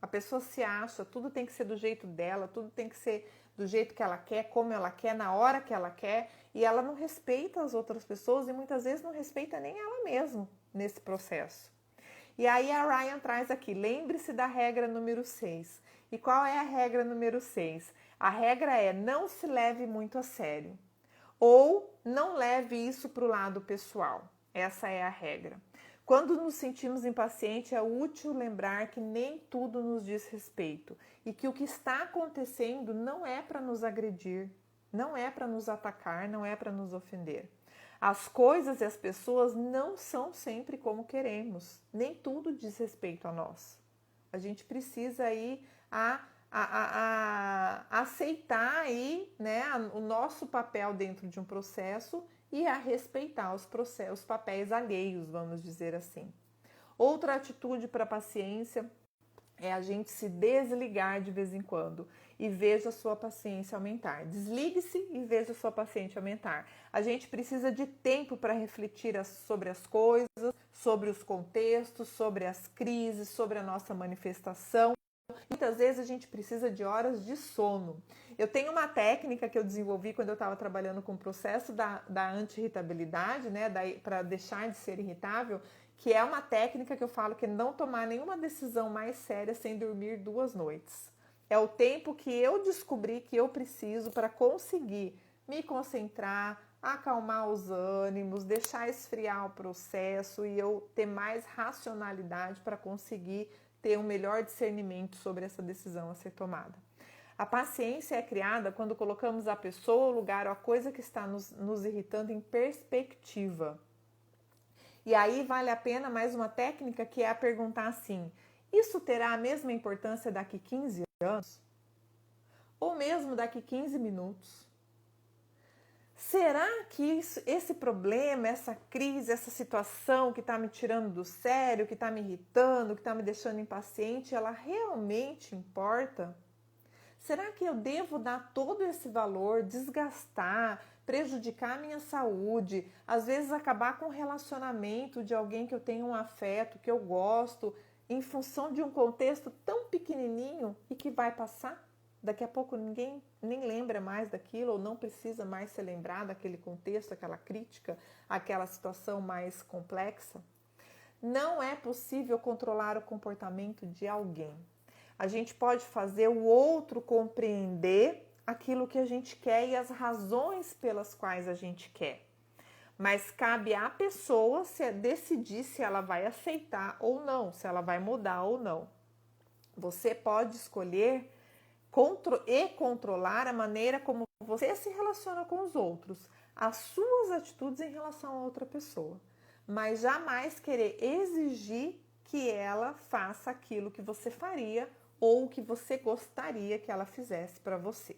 A pessoa se acha, tudo tem que ser do jeito dela, tudo tem que ser do jeito que ela quer, como ela quer, na hora que ela quer, e ela não respeita as outras pessoas e muitas vezes não respeita nem ela mesma nesse processo. E aí a Ryan traz aqui, lembre-se da regra número 6. E qual é a regra número 6? A regra é não se leve muito a sério. Ou não leve isso para o lado pessoal. Essa é a regra. Quando nos sentimos impacientes, é útil lembrar que nem tudo nos diz respeito e que o que está acontecendo não é para nos agredir, não é para nos atacar, não é para nos ofender. As coisas e as pessoas não são sempre como queremos, nem tudo diz respeito a nós. A gente precisa aí aceitar aí, né, o nosso papel dentro de um processo e a respeitar os papéis alheios, vamos dizer assim. Outra atitude para a paciência é a gente se desligar de vez em quando e veja a sua paciência aumentar. Desligue-se e veja a sua paciência aumentar. A gente precisa de tempo para refletir sobre as coisas, sobre os contextos, sobre as crises, sobre a nossa manifestação. Muitas vezes a gente precisa de horas de sono. Eu tenho uma técnica que eu desenvolvi quando eu estava trabalhando com o processo da anti-irritabilidade, né, para deixar de ser irritável, que é uma técnica que eu falo que é não tomar nenhuma decisão mais séria sem dormir 2 noites. É o tempo que eu descobri que eu preciso para conseguir me concentrar, acalmar os ânimos, deixar esfriar o processo e eu ter mais racionalidade para conseguir ter um melhor discernimento sobre essa decisão a ser tomada. A paciência é criada quando colocamos a pessoa, o lugar ou a coisa que está nos irritando em perspectiva. E aí vale a pena mais uma técnica, que é a perguntar assim: isso terá a mesma importância daqui 15 anos? Ou mesmo daqui 15 minutos? Será que esse problema, essa crise, essa situação que está me tirando do sério, que está me irritando, que está me deixando impaciente, ela realmente importa? Será que eu devo dar todo esse valor, desgastar, prejudicar a minha saúde, às vezes acabar com o relacionamento de alguém que eu tenho um afeto, que eu gosto, em função de um contexto tão pequenininho e que vai passar? Daqui a pouco ninguém nem lembra mais daquilo ou não precisa mais ser lembrado daquele contexto, aquela crítica, aquela situação mais complexa. Não é possível controlar o comportamento de alguém. A gente pode fazer o outro compreender aquilo que a gente quer e as razões pelas quais a gente quer. Mas cabe à pessoa decidir se ela vai aceitar ou não, se ela vai mudar ou não. Você pode escolher e controlar a maneira como você se relaciona com os outros, as suas atitudes em relação a outra pessoa, mas jamais querer exigir que ela faça aquilo que você faria ou que você gostaria que ela fizesse para você,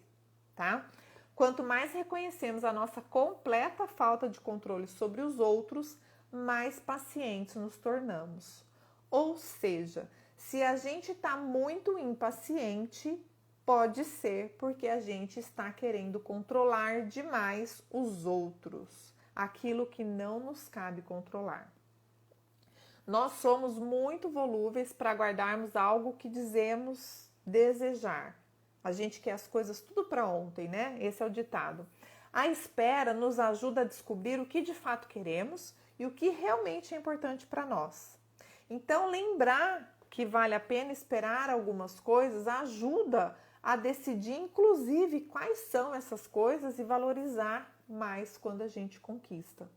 tá? Quanto mais reconhecemos a nossa completa falta de controle sobre os outros, mais pacientes nos tornamos. Ou seja, se a gente está muito impaciente, pode ser porque a gente está querendo controlar demais os outros, aquilo que não nos cabe controlar. Nós somos muito volúveis para guardarmos algo que dizemos desejar. A gente quer as coisas tudo para ontem, né? Esse é o ditado. A espera nos ajuda a descobrir o que de fato queremos e o que realmente é importante para nós. Então, lembrar que vale a pena esperar algumas coisas ajuda a decidir, inclusive, quais são essas coisas e valorizar mais quando a gente conquista.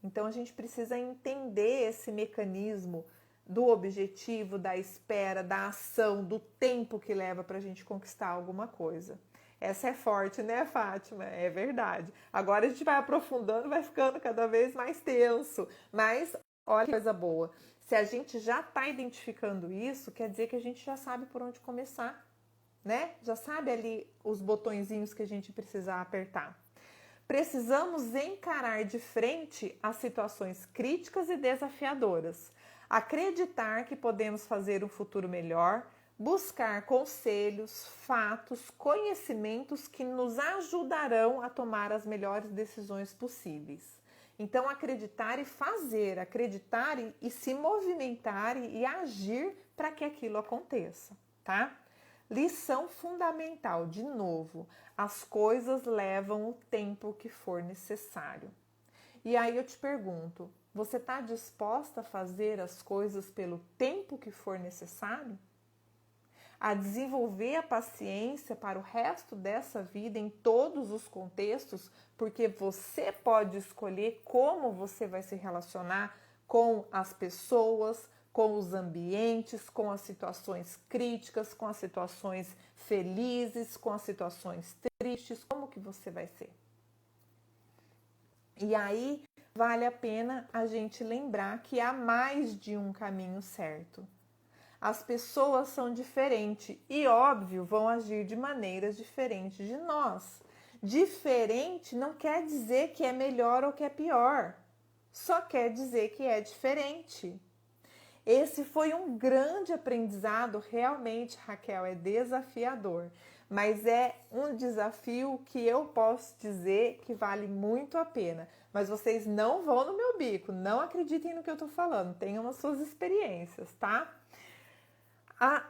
Então, a gente precisa entender esse mecanismo do objetivo, da espera, da ação, do tempo que leva para a gente conquistar alguma coisa. Essa é forte, né, Fátima? É verdade. Agora a gente vai aprofundando, vai ficando cada vez mais tenso. Mas, olha que coisa boa. Se a gente já está identificando isso, quer dizer que a gente já sabe por onde começar, né? Já sabe ali os botõezinhos que a gente precisa apertar. Precisamos encarar de frente as situações críticas e desafiadoras, acreditar que podemos fazer um futuro melhor, buscar conselhos, fatos, conhecimentos que nos ajudarão a tomar as melhores decisões possíveis. Então, acreditar e fazer, acreditar e se movimentar e agir para que aquilo aconteça, tá? Lição fundamental, de novo, as coisas levam o tempo que for necessário. E aí eu te pergunto, você está disposta a fazer as coisas pelo tempo que for necessário? A desenvolver a paciência para o resto dessa vida em todos os contextos, porque você pode escolher como você vai se relacionar com as pessoas, com os ambientes, com as situações críticas, com as situações felizes, com as situações tristes, como que você vai ser? E aí vale a pena a gente lembrar que há mais de um caminho certo. As pessoas são diferentes e, óbvio, vão agir de maneiras diferentes de nós. Diferente não quer dizer que é melhor ou que é pior, só quer dizer que é diferente. Esse foi um grande aprendizado, realmente, Raquel, é desafiador, mas é um desafio que eu posso dizer que vale muito a pena. Mas vocês não vão no meu bico, não acreditem no que eu tô falando, tenham as suas experiências, tá?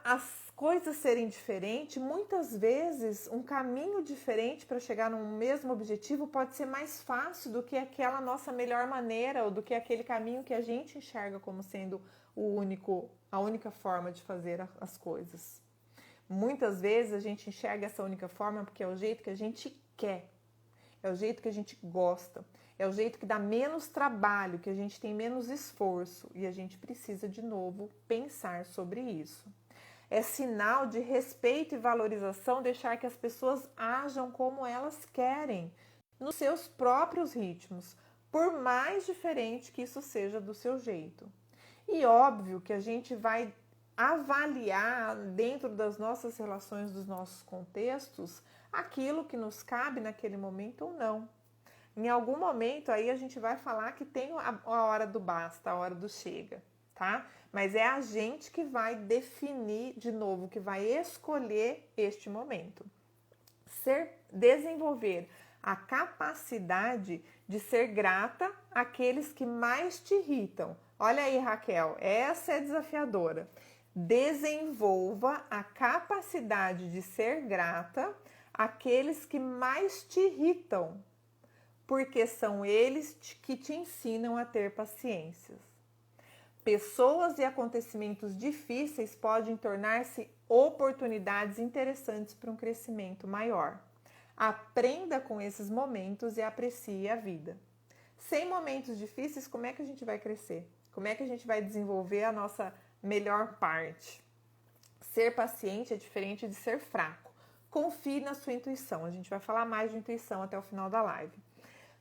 As coisas serem diferentes, muitas vezes um caminho diferente para chegar no mesmo objetivo pode ser mais fácil do que aquela nossa melhor maneira ou do que aquele caminho que a gente enxerga como sendo a única forma de fazer as coisas. Muitas vezes a gente enxerga essa única forma porque é o jeito que a gente quer, é o jeito que a gente gosta, é o jeito que dá menos trabalho, que a gente tem menos esforço e a gente precisa de novo pensar sobre isso. É sinal de respeito e valorização deixar que as pessoas ajam como elas querem, nos seus próprios ritmos, por mais diferente que isso seja do seu jeito. E óbvio que a gente vai avaliar dentro das nossas relações, dos nossos contextos, aquilo que nos cabe naquele momento ou não. Em algum momento aí a gente vai falar que tem a hora do basta, a hora do chega, tá? Mas é a gente que vai definir de novo, que vai escolher este momento. Desenvolver a capacidade de ser grata àqueles que mais te irritam. Olha aí, Raquel, essa é desafiadora. Desenvolva a capacidade de ser grata àqueles que mais te irritam, porque são eles que te ensinam a ter paciência. Pessoas e acontecimentos difíceis podem tornar-se oportunidades interessantes para um crescimento maior. Aprenda com esses momentos e aprecie a vida. Sem momentos difíceis, como é que a gente vai crescer? Como é que a gente vai desenvolver a nossa melhor parte? Ser paciente é diferente de ser fraco. Confie na sua intuição. A gente vai falar mais de intuição até o final da live.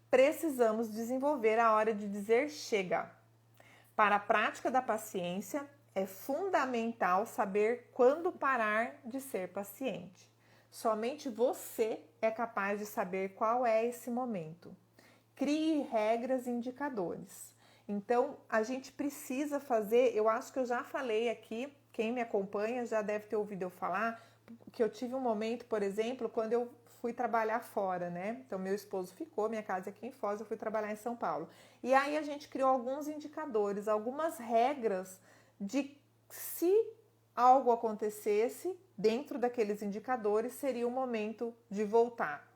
Precisamos desenvolver a hora de dizer chega. Para a prática da paciência, é fundamental saber quando parar de ser paciente. Somente você é capaz de saber qual é esse momento. Crie regras e indicadores. Então, a gente precisa fazer, eu acho que eu já falei aqui, quem me acompanha já deve ter ouvido eu falar, que eu tive um momento, por exemplo, quando eu fui trabalhar fora, né? Então, meu esposo ficou, minha casa é aqui em Foz, eu fui trabalhar em São Paulo. E aí a gente criou alguns indicadores, algumas regras de se algo acontecesse, dentro daqueles indicadores, seria o momento de voltar.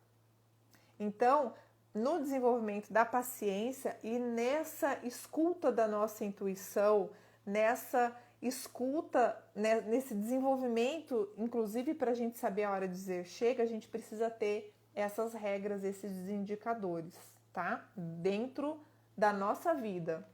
Então, no desenvolvimento da paciência e nessa escuta da nossa intuição, nessa escuta, né, nesse desenvolvimento, inclusive para a gente saber a hora de dizer chega, a gente precisa ter essas regras, esses indicadores, tá? Dentro da nossa vida.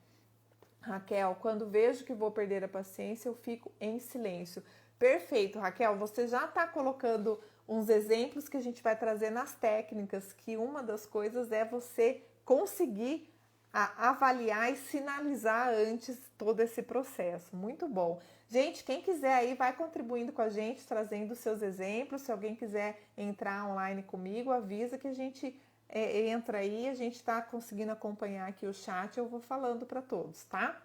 Raquel, quando vejo que vou perder a paciência, eu fico em silêncio. Perfeito, Raquel, você já está colocando uns exemplos que a gente vai trazer nas técnicas, que uma das coisas é você conseguir avaliar e sinalizar antes todo esse processo. Muito bom. Gente, quem quiser aí vai contribuindo com a gente, trazendo seus exemplos. Se alguém quiser entrar online comigo, avisa que a gente entra aí, a gente está conseguindo acompanhar aqui o chat, eu vou falando para todos, tá?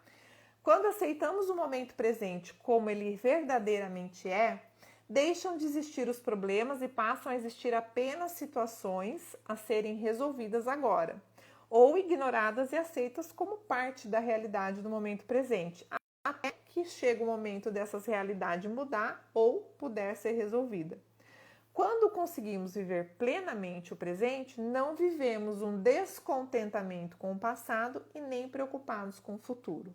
Quando aceitamos o momento presente como ele verdadeiramente é, deixam de existir os problemas e passam a existir apenas situações a serem resolvidas agora, ou ignoradas e aceitas como parte da realidade do momento presente, até que chega o momento dessas realidades mudar ou puder ser resolvida. Quando conseguimos viver plenamente o presente, não vivemos um descontentamento com o passado e nem preocupados com o futuro.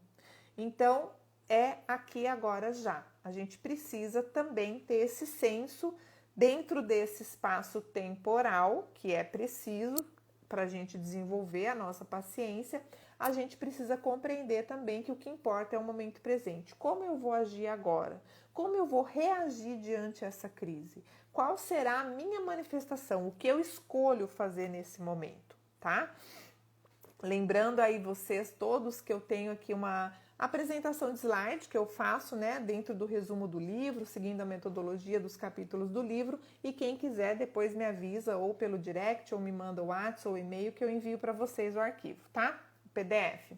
Então, é aqui, agora, já. A gente precisa também ter esse senso dentro desse espaço temporal, que é preciso para a gente desenvolver a nossa paciência. A gente precisa compreender também que o que importa é o momento presente. Como eu vou agir agora? Como eu vou reagir diante dessa crise? Qual será a minha manifestação? O que eu escolho fazer nesse momento, tá? Lembrando aí vocês todos que eu tenho aqui uma apresentação de slide que eu faço, né, dentro do resumo do livro, seguindo a metodologia dos capítulos do livro, e quem quiser depois me avisa ou pelo direct ou me manda o WhatsApp ou e-mail que eu envio para vocês o arquivo, tá? O PDF.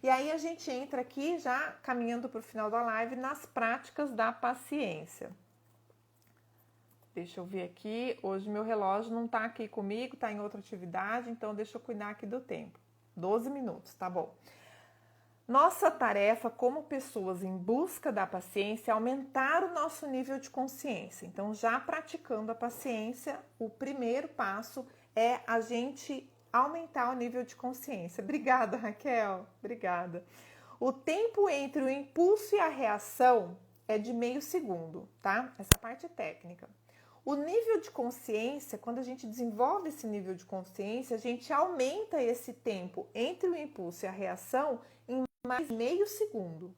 E aí a gente entra aqui já caminhando para o final da live nas práticas da paciência. Deixa eu ver aqui, hoje meu relógio não está aqui comigo, está em outra atividade, então deixa eu cuidar aqui do tempo. 12 minutos, tá bom. Nossa tarefa como pessoas em busca da paciência é aumentar o nosso nível de consciência. Então, já praticando a paciência, o primeiro passo é a gente aumentar o nível de consciência. Obrigada, Raquel. Obrigada. O tempo entre o impulso e a reação é de meio segundo, tá? Essa parte é técnica. O nível de consciência, quando a gente desenvolve esse nível de consciência, a gente aumenta esse tempo entre o impulso e a reação em mais meio segundo.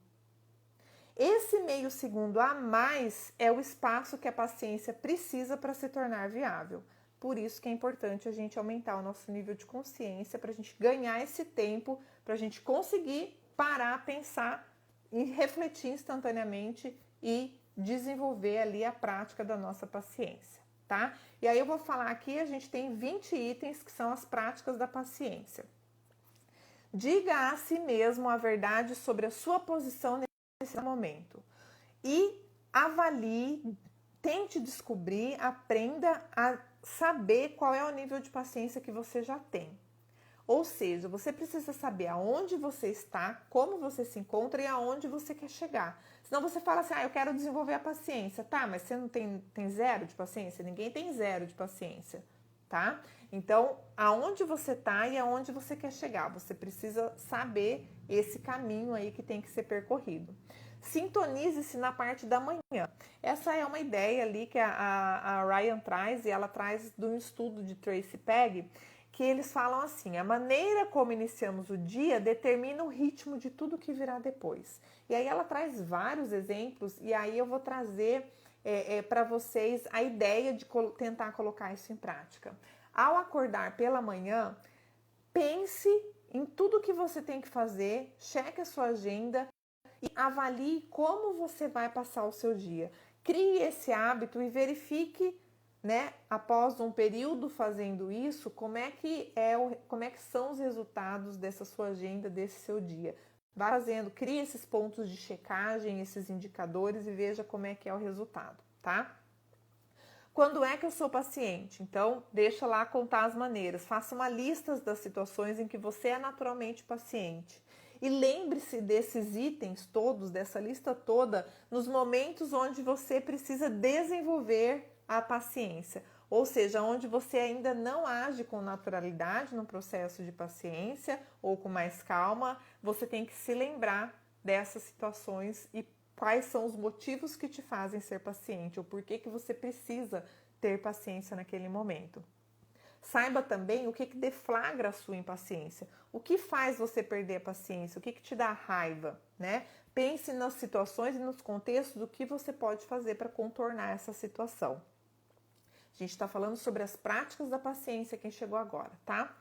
Esse meio segundo a mais é o espaço que a paciência precisa para se tornar viável. Por isso que é importante a gente aumentar o nosso nível de consciência, para a gente ganhar esse tempo, para a gente conseguir parar, pensar e refletir instantaneamente e desenvolver ali a prática da nossa paciência, tá? E aí eu vou falar aqui, a gente tem 20 itens que são as práticas da paciência. Diga a si mesmo a verdade sobre a sua posição nesse momento e avalie, tente descobrir, aprenda a saber qual é o nível de paciência que você já tem. Ou seja, você precisa saber aonde você está, como você se encontra e aonde você quer chegar. Senão você fala assim, eu quero desenvolver a paciência. Tá, mas você não tem zero de paciência? Ninguém tem zero de paciência, tá? Então, aonde você está e aonde você quer chegar. Você precisa saber esse caminho aí que tem que ser percorrido. Sintonize-se na parte da manhã. Essa é uma ideia ali que a Ryan traz, e ela traz de um estudo de Tracy Pegg, que eles falam assim, a maneira como iniciamos o dia determina o ritmo de tudo que virá depois. E aí ela traz vários exemplos, e aí eu vou trazer para vocês a ideia de tentar colocar isso em prática. Ao acordar pela manhã, pense em tudo que você tem que fazer, cheque a sua agenda e avalie como você vai passar o seu dia. Crie esse hábito e verifique, né, após um período fazendo isso, como é que são os resultados dessa sua agenda, desse seu dia. Vai fazendo, crie esses pontos de checagem, esses indicadores e veja como é que é o resultado, tá? Quando é que eu sou paciente? Então, deixa lá contar as maneiras. Faça uma lista das situações em que você é naturalmente paciente. E lembre-se desses itens todos, dessa lista toda, nos momentos onde você precisa desenvolver a paciência. Ou seja, onde você ainda não age com naturalidade no processo de paciência ou com mais calma, você tem que se lembrar dessas situações e quais são os motivos que te fazem ser paciente ou por que você precisa ter paciência naquele momento. Saiba também o que deflagra a sua impaciência, o que faz você perder a paciência, o que te dá raiva, né? Pense nas situações e nos contextos do que você pode fazer para contornar essa situação. A gente está falando sobre as práticas da paciência, quem chegou agora, tá?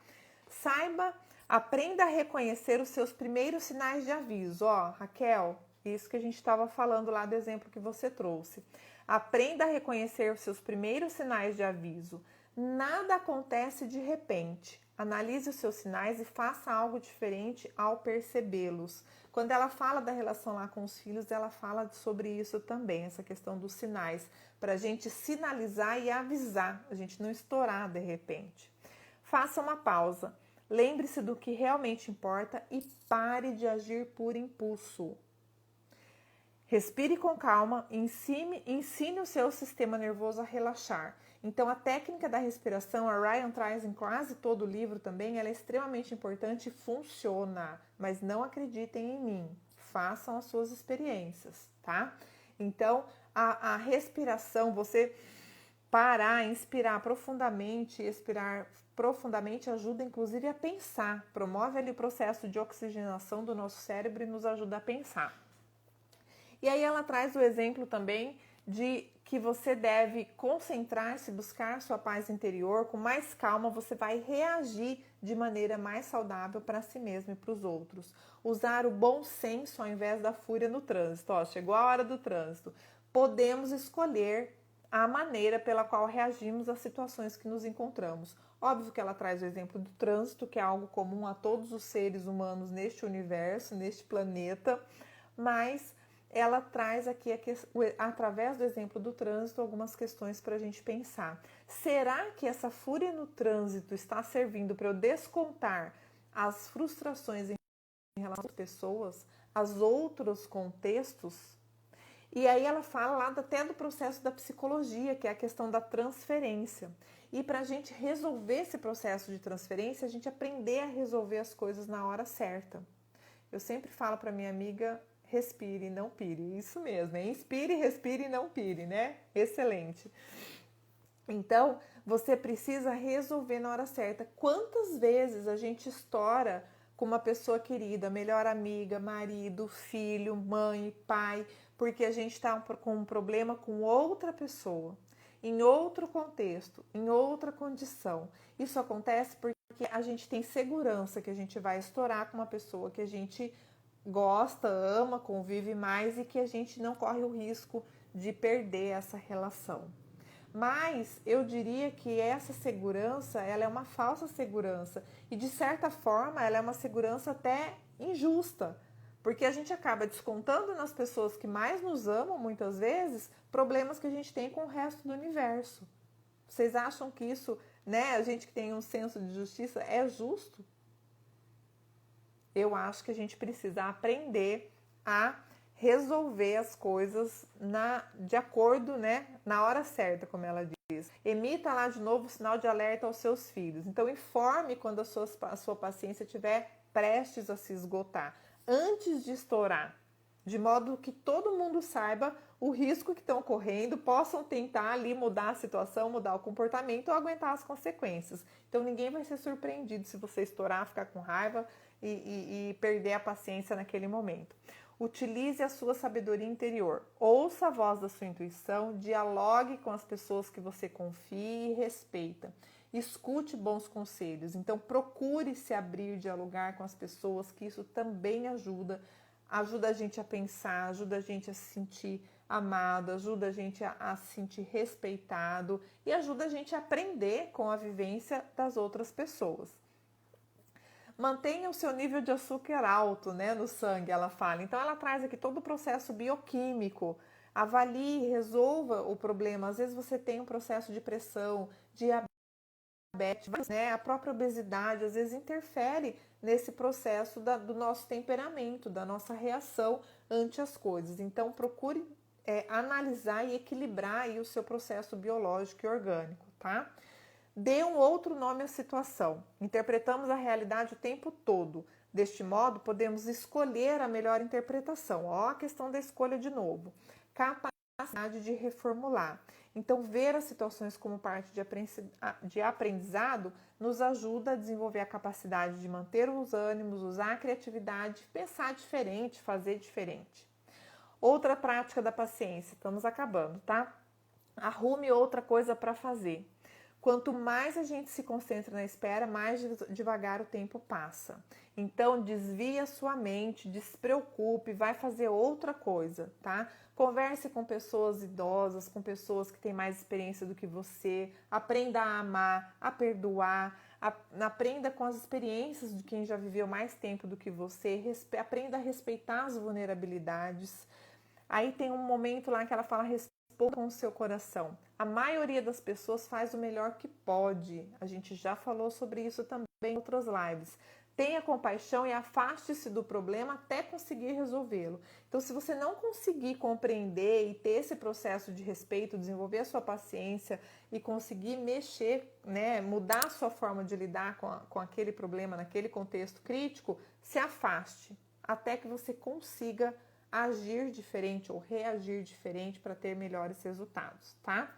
Aprenda a reconhecer os seus primeiros sinais de aviso. Raquel, isso que a gente estava falando lá do exemplo que você trouxe. Aprenda a reconhecer os seus primeiros sinais de aviso. Nada acontece de repente. Analise os seus sinais e faça algo diferente ao percebê-los. Quando ela fala da relação lá com os filhos, ela fala sobre isso também, essa questão dos sinais, para a gente sinalizar e avisar, a gente não estourar de repente. Faça uma pausa, lembre-se do que realmente importa e pare de agir por impulso. Respire com calma, ensine o seu sistema nervoso a relaxar. Então, a técnica da respiração, a Ryan traz em quase todo o livro também, ela é extremamente importante e funciona, mas não acreditem em mim, façam as suas experiências, tá? Então, a respiração, você parar, inspirar profundamente, expirar profundamente, ajuda inclusive a pensar, promove ali o processo de oxigenação do nosso cérebro e nos ajuda a pensar. E aí ela traz o exemplo também de que você deve concentrar-se, buscar sua paz interior, com mais calma você vai reagir de maneira mais saudável para si mesmo e para os outros. Usar o bom senso ao invés da fúria no trânsito. Chegou a hora do trânsito. Podemos escolher a maneira pela qual reagimos às situações que nos encontramos. Óbvio que ela traz o exemplo do trânsito, que é algo comum a todos os seres humanos neste universo, neste planeta, mas ela traz aqui, através do exemplo do trânsito, algumas questões para a gente pensar. Será que essa fúria no trânsito está servindo para eu descontar as frustrações em relação às pessoas, aos outros contextos? E aí ela fala lá até do processo da psicologia, que é a questão da transferência. E para a gente resolver esse processo de transferência, a gente aprender a resolver as coisas na hora certa. Eu sempre falo para minha amiga, respire, não pire. Isso mesmo, inspire, respire e não pire, né? Excelente. Então, você precisa resolver na hora certa. Quantas vezes a gente estoura com uma pessoa querida, melhor amiga, marido, filho, mãe, pai, porque a gente está com um problema com outra pessoa, em outro contexto, em outra condição. Isso acontece porque a gente tem segurança que a gente vai estourar com uma pessoa que a gente gosta, ama, convive mais e que a gente não corre o risco de perder essa relação. Mas eu diria que essa segurança, ela é uma falsa segurança e de certa forma ela é uma segurança até injusta, porque a gente acaba descontando nas pessoas que mais nos amam muitas vezes problemas que a gente tem com o resto do universo. Vocês acham que isso, né, a gente que tem um senso de justiça é justo? Eu acho que a gente precisa aprender a resolver as coisas de acordo, né, na hora certa, como ela diz. Emita lá de novo o sinal de alerta aos seus filhos. Então, informe quando a sua paciência estiver prestes a se esgotar, antes de estourar, de modo que todo mundo saiba o risco que estão correndo, possam tentar ali mudar a situação, mudar o comportamento ou aguentar as consequências. Então, ninguém vai ser surpreendido se você estourar, ficar com raiva e perder a paciência naquele momento. Utilize a sua sabedoria interior. Ouça a voz da sua intuição, dialogue com as pessoas que você confia e respeita. Escute bons conselhos. Então, procure se abrir, dialogar com as pessoas, que isso também ajuda a gente a pensar, ajuda a gente a se sentir amado, ajuda a gente a se sentir respeitado e ajuda a gente a aprender com a vivência das outras pessoas. Mantenha o seu nível de açúcar alto, né, no sangue, ela fala. Então, ela traz aqui todo o processo bioquímico. Avalie, resolva o problema. Às vezes você tem um processo de pressão, diabetes, né? A própria obesidade, às vezes interfere nesse processo do nosso temperamento, da nossa reação ante as coisas. Então, procure analisar e equilibrar aí o seu processo biológico e orgânico, tá? Dê um outro nome à situação. Interpretamos a realidade o tempo todo. Deste modo, podemos escolher a melhor interpretação. Ó, a questão da escolha de novo. Capacidade de reformular. Então, ver as situações como parte de aprendizado nos ajuda a desenvolver a capacidade de manter os ânimos, usar a criatividade, pensar diferente, fazer diferente. Outra prática da paciência. Estamos acabando, tá? Arrume outra coisa para fazer. Quanto mais a gente se concentra na espera, mais devagar o tempo passa. Então, desvie a sua mente, despreocupe, vai fazer outra coisa, tá? Converse com pessoas idosas, com pessoas que têm mais experiência do que você. Aprenda a amar, a perdoar. Aprenda com as experiências de quem já viveu mais tempo do que você. Aprenda a respeitar as vulnerabilidades. Aí tem um momento lá que ela fala com o seu coração. A maioria das pessoas faz o melhor que pode. A gente já falou sobre isso também em outras lives. Tenha compaixão e afaste-se do problema até conseguir resolvê-lo. Então, se você não conseguir compreender e ter esse processo de respeito, desenvolver a sua paciência e conseguir mexer, né, mudar a sua forma de lidar com aquele problema, naquele contexto crítico, se afaste até que você consiga agir diferente ou reagir diferente para ter melhores resultados, tá?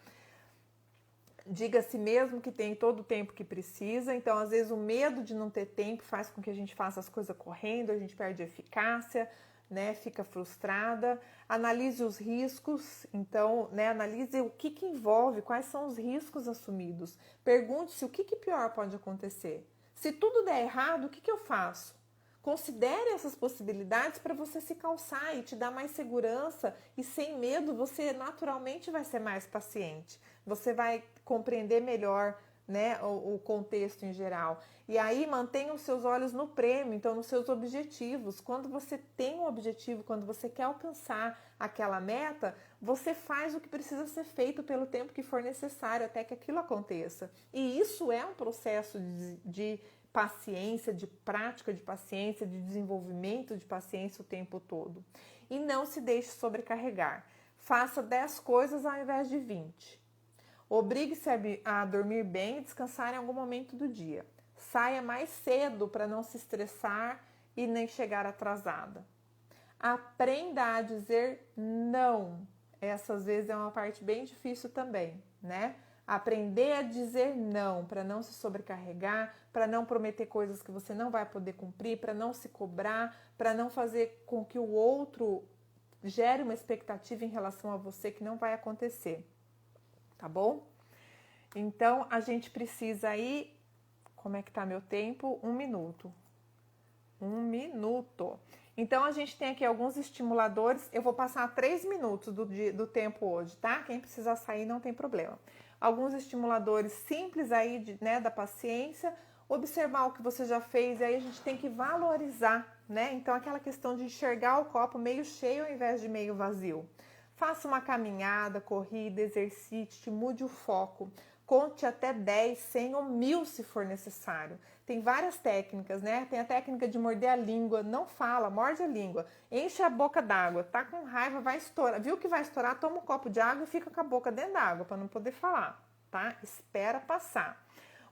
Diga a si mesmo que tem todo o tempo que precisa. Então, às vezes, o medo de não ter tempo faz com que a gente faça as coisas correndo, a gente perde a eficácia, né? Fica frustrada. Analise os riscos. Então, né? Analise o que envolve, quais são os riscos assumidos. Pergunte-se o que pior pode acontecer. Se tudo der errado, o que eu faço? Considere essas possibilidades para você se calçar e te dar mais segurança e sem medo você naturalmente vai ser mais paciente. Você vai compreender melhor, né, o contexto em geral. E aí mantenha os seus olhos no prêmio, então nos seus objetivos. Quando você tem um objetivo, quando você quer alcançar aquela meta, você faz o que precisa ser feito pelo tempo que for necessário até que aquilo aconteça. E isso é um processo de paciência, de prática de paciência, de desenvolvimento de paciência o tempo todo. E não se deixe sobrecarregar. Faça 10 coisas ao invés de 20. Obrigue-se a dormir bem e descansar em algum momento do dia. Saia mais cedo para não se estressar e nem chegar atrasada. Aprenda a dizer não. Essa às vezes é uma parte bem difícil também, né? Aprender a dizer não, para não se sobrecarregar, para não prometer coisas que você não vai poder cumprir, para não se cobrar, para não fazer com que o outro gere uma expectativa em relação a você que não vai acontecer, tá bom? Então, a gente precisa aí, como é que tá meu tempo? 1 minuto. 1 minuto. Então, a gente tem aqui alguns estimuladores. Eu vou passar 3 minutos do tempo hoje, tá? Quem precisar sair não tem problema. Alguns estimuladores simples aí, né, da paciência. Observar o que você já fez e aí a gente tem que valorizar, né? Então, aquela questão de enxergar o copo meio cheio ao invés de meio vazio. Faça uma caminhada, corrida, exercite, mude o foco. Conte até 10, 100 ou 1000 se for necessário. Tem várias técnicas, né? Tem a técnica de morder a língua, não fala, morde a língua, enche a boca d'água, tá com raiva, vai estourar. Viu que vai estourar? Toma um copo de água e fica com a boca dentro da água para não poder falar, tá? Espera passar.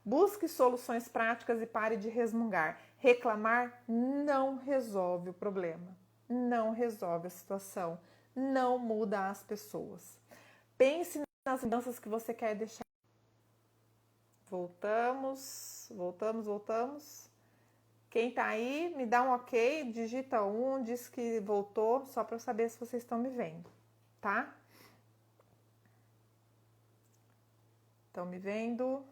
Busque soluções práticas e pare de resmungar. Reclamar não resolve o problema, não resolve a situação, não muda as pessoas. Pense nas mudanças que você quer deixar. Voltamos. Quem tá aí, me dá um ok, digita 1, diz que voltou, só para eu saber se vocês estão me vendo, tá? Estão me vendo?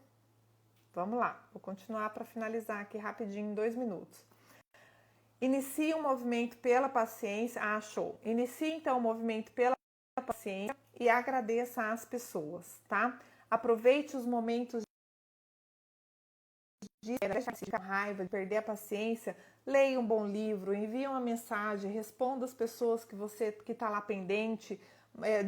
Vamos lá, vou continuar para finalizar aqui rapidinho em 2 minutos. Inicie um movimento pela paciência. Ah, show! Inicie então o movimento pela paciência e agradeça às pessoas, tá? Aproveite os momentos de raiva, de perder a paciência. Leia um bom livro, envie uma mensagem, responda as pessoas que está lá pendente.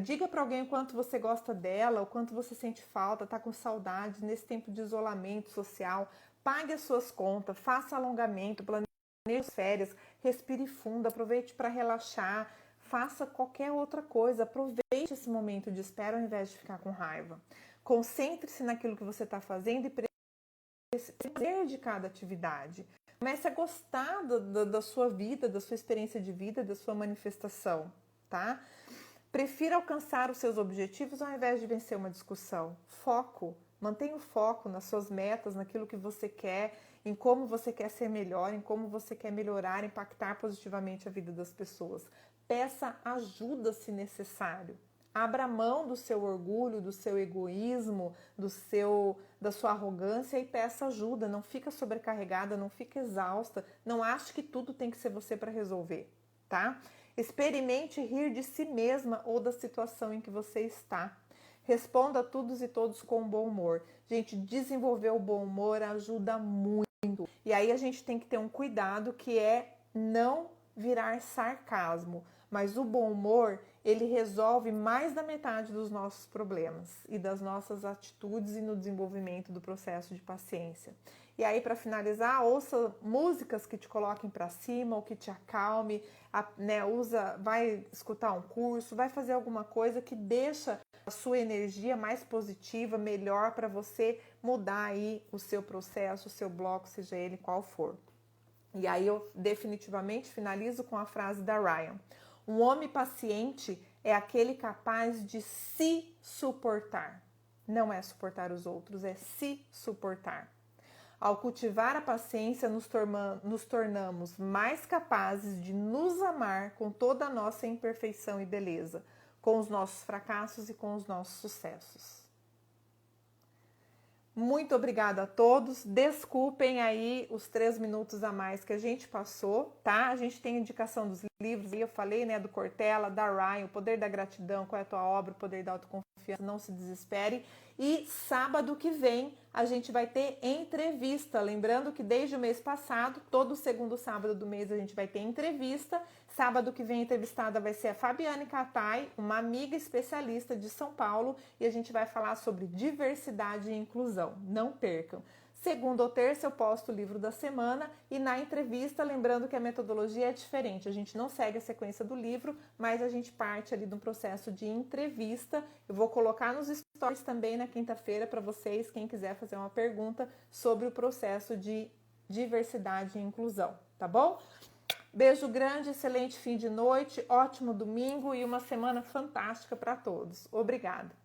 Diga para alguém o quanto você gosta dela, o quanto você sente falta, está com saudade nesse tempo de isolamento social. Pague as suas contas, faça alongamento, planeje as férias, respire fundo, aproveite para relaxar, faça qualquer outra coisa, aproveite esse momento de espera ao invés de ficar com raiva. Concentre-se naquilo que você está fazendo e prazer de cada atividade. Comece a gostar da sua vida, da sua experiência de vida, da sua manifestação, tá? Prefira alcançar os seus objetivos ao invés de vencer uma discussão. Foco. Mantenha o foco nas suas metas, naquilo que você quer, em como você quer ser melhor, em como você quer melhorar, impactar positivamente a vida das pessoas. Peça ajuda se necessário. Abra mão do seu orgulho, do seu egoísmo, da sua arrogância e peça ajuda. Não fica sobrecarregada, não fica exausta. Não ache que tudo tem que ser você para resolver, tá? Experimente rir de si mesma ou da situação em que você está. Responda a todos e todos com bom humor. Gente, desenvolver o bom humor ajuda muito. E aí a gente tem que ter um cuidado que é não virar sarcasmo. Mas o bom humor, ele resolve mais da metade dos nossos problemas e das nossas atitudes e no desenvolvimento do processo de paciência. E aí, para finalizar, ouça músicas que te coloquem para cima ou que te acalme, né? Vai escutar um curso, vai fazer alguma coisa que deixa a sua energia mais positiva, melhor para você mudar aí o seu processo, o seu bloco, seja ele qual for. E aí eu definitivamente finalizo com a frase da Ryan. Um homem paciente é aquele capaz de se suportar. Não é suportar os outros, é se suportar. Ao cultivar a paciência, nos tornamos mais capazes de nos amar com toda a nossa imperfeição e beleza, com os nossos fracassos e com os nossos sucessos. Muito obrigada a todos. Desculpem aí os 3 minutos a mais que a gente passou, tá? A gente tem indicação dos livros, eu falei, né, do Cortella, da Ryan, O Poder da Gratidão, Qual é a Tua Obra, O Poder da Autoconfiança, Não Se Desespere. E sábado que vem a gente vai ter entrevista. Lembrando que desde o mês passado, todo segundo sábado do mês a gente vai ter entrevista. Sábado que vem a entrevistada vai ser a Fabiane Catai, uma amiga especialista de São Paulo, e a gente vai falar sobre diversidade e inclusão. Não percam! Segunda ou terça eu posto o livro da semana e na entrevista, lembrando que a metodologia é diferente. A gente não segue a sequência do livro, mas a gente parte ali de um processo de entrevista. Eu vou colocar nos stories também na quinta-feira para vocês, quem quiser fazer uma pergunta sobre o processo de diversidade e inclusão, tá bom? Beijo grande, excelente fim de noite, ótimo domingo e uma semana fantástica para todos. Obrigada!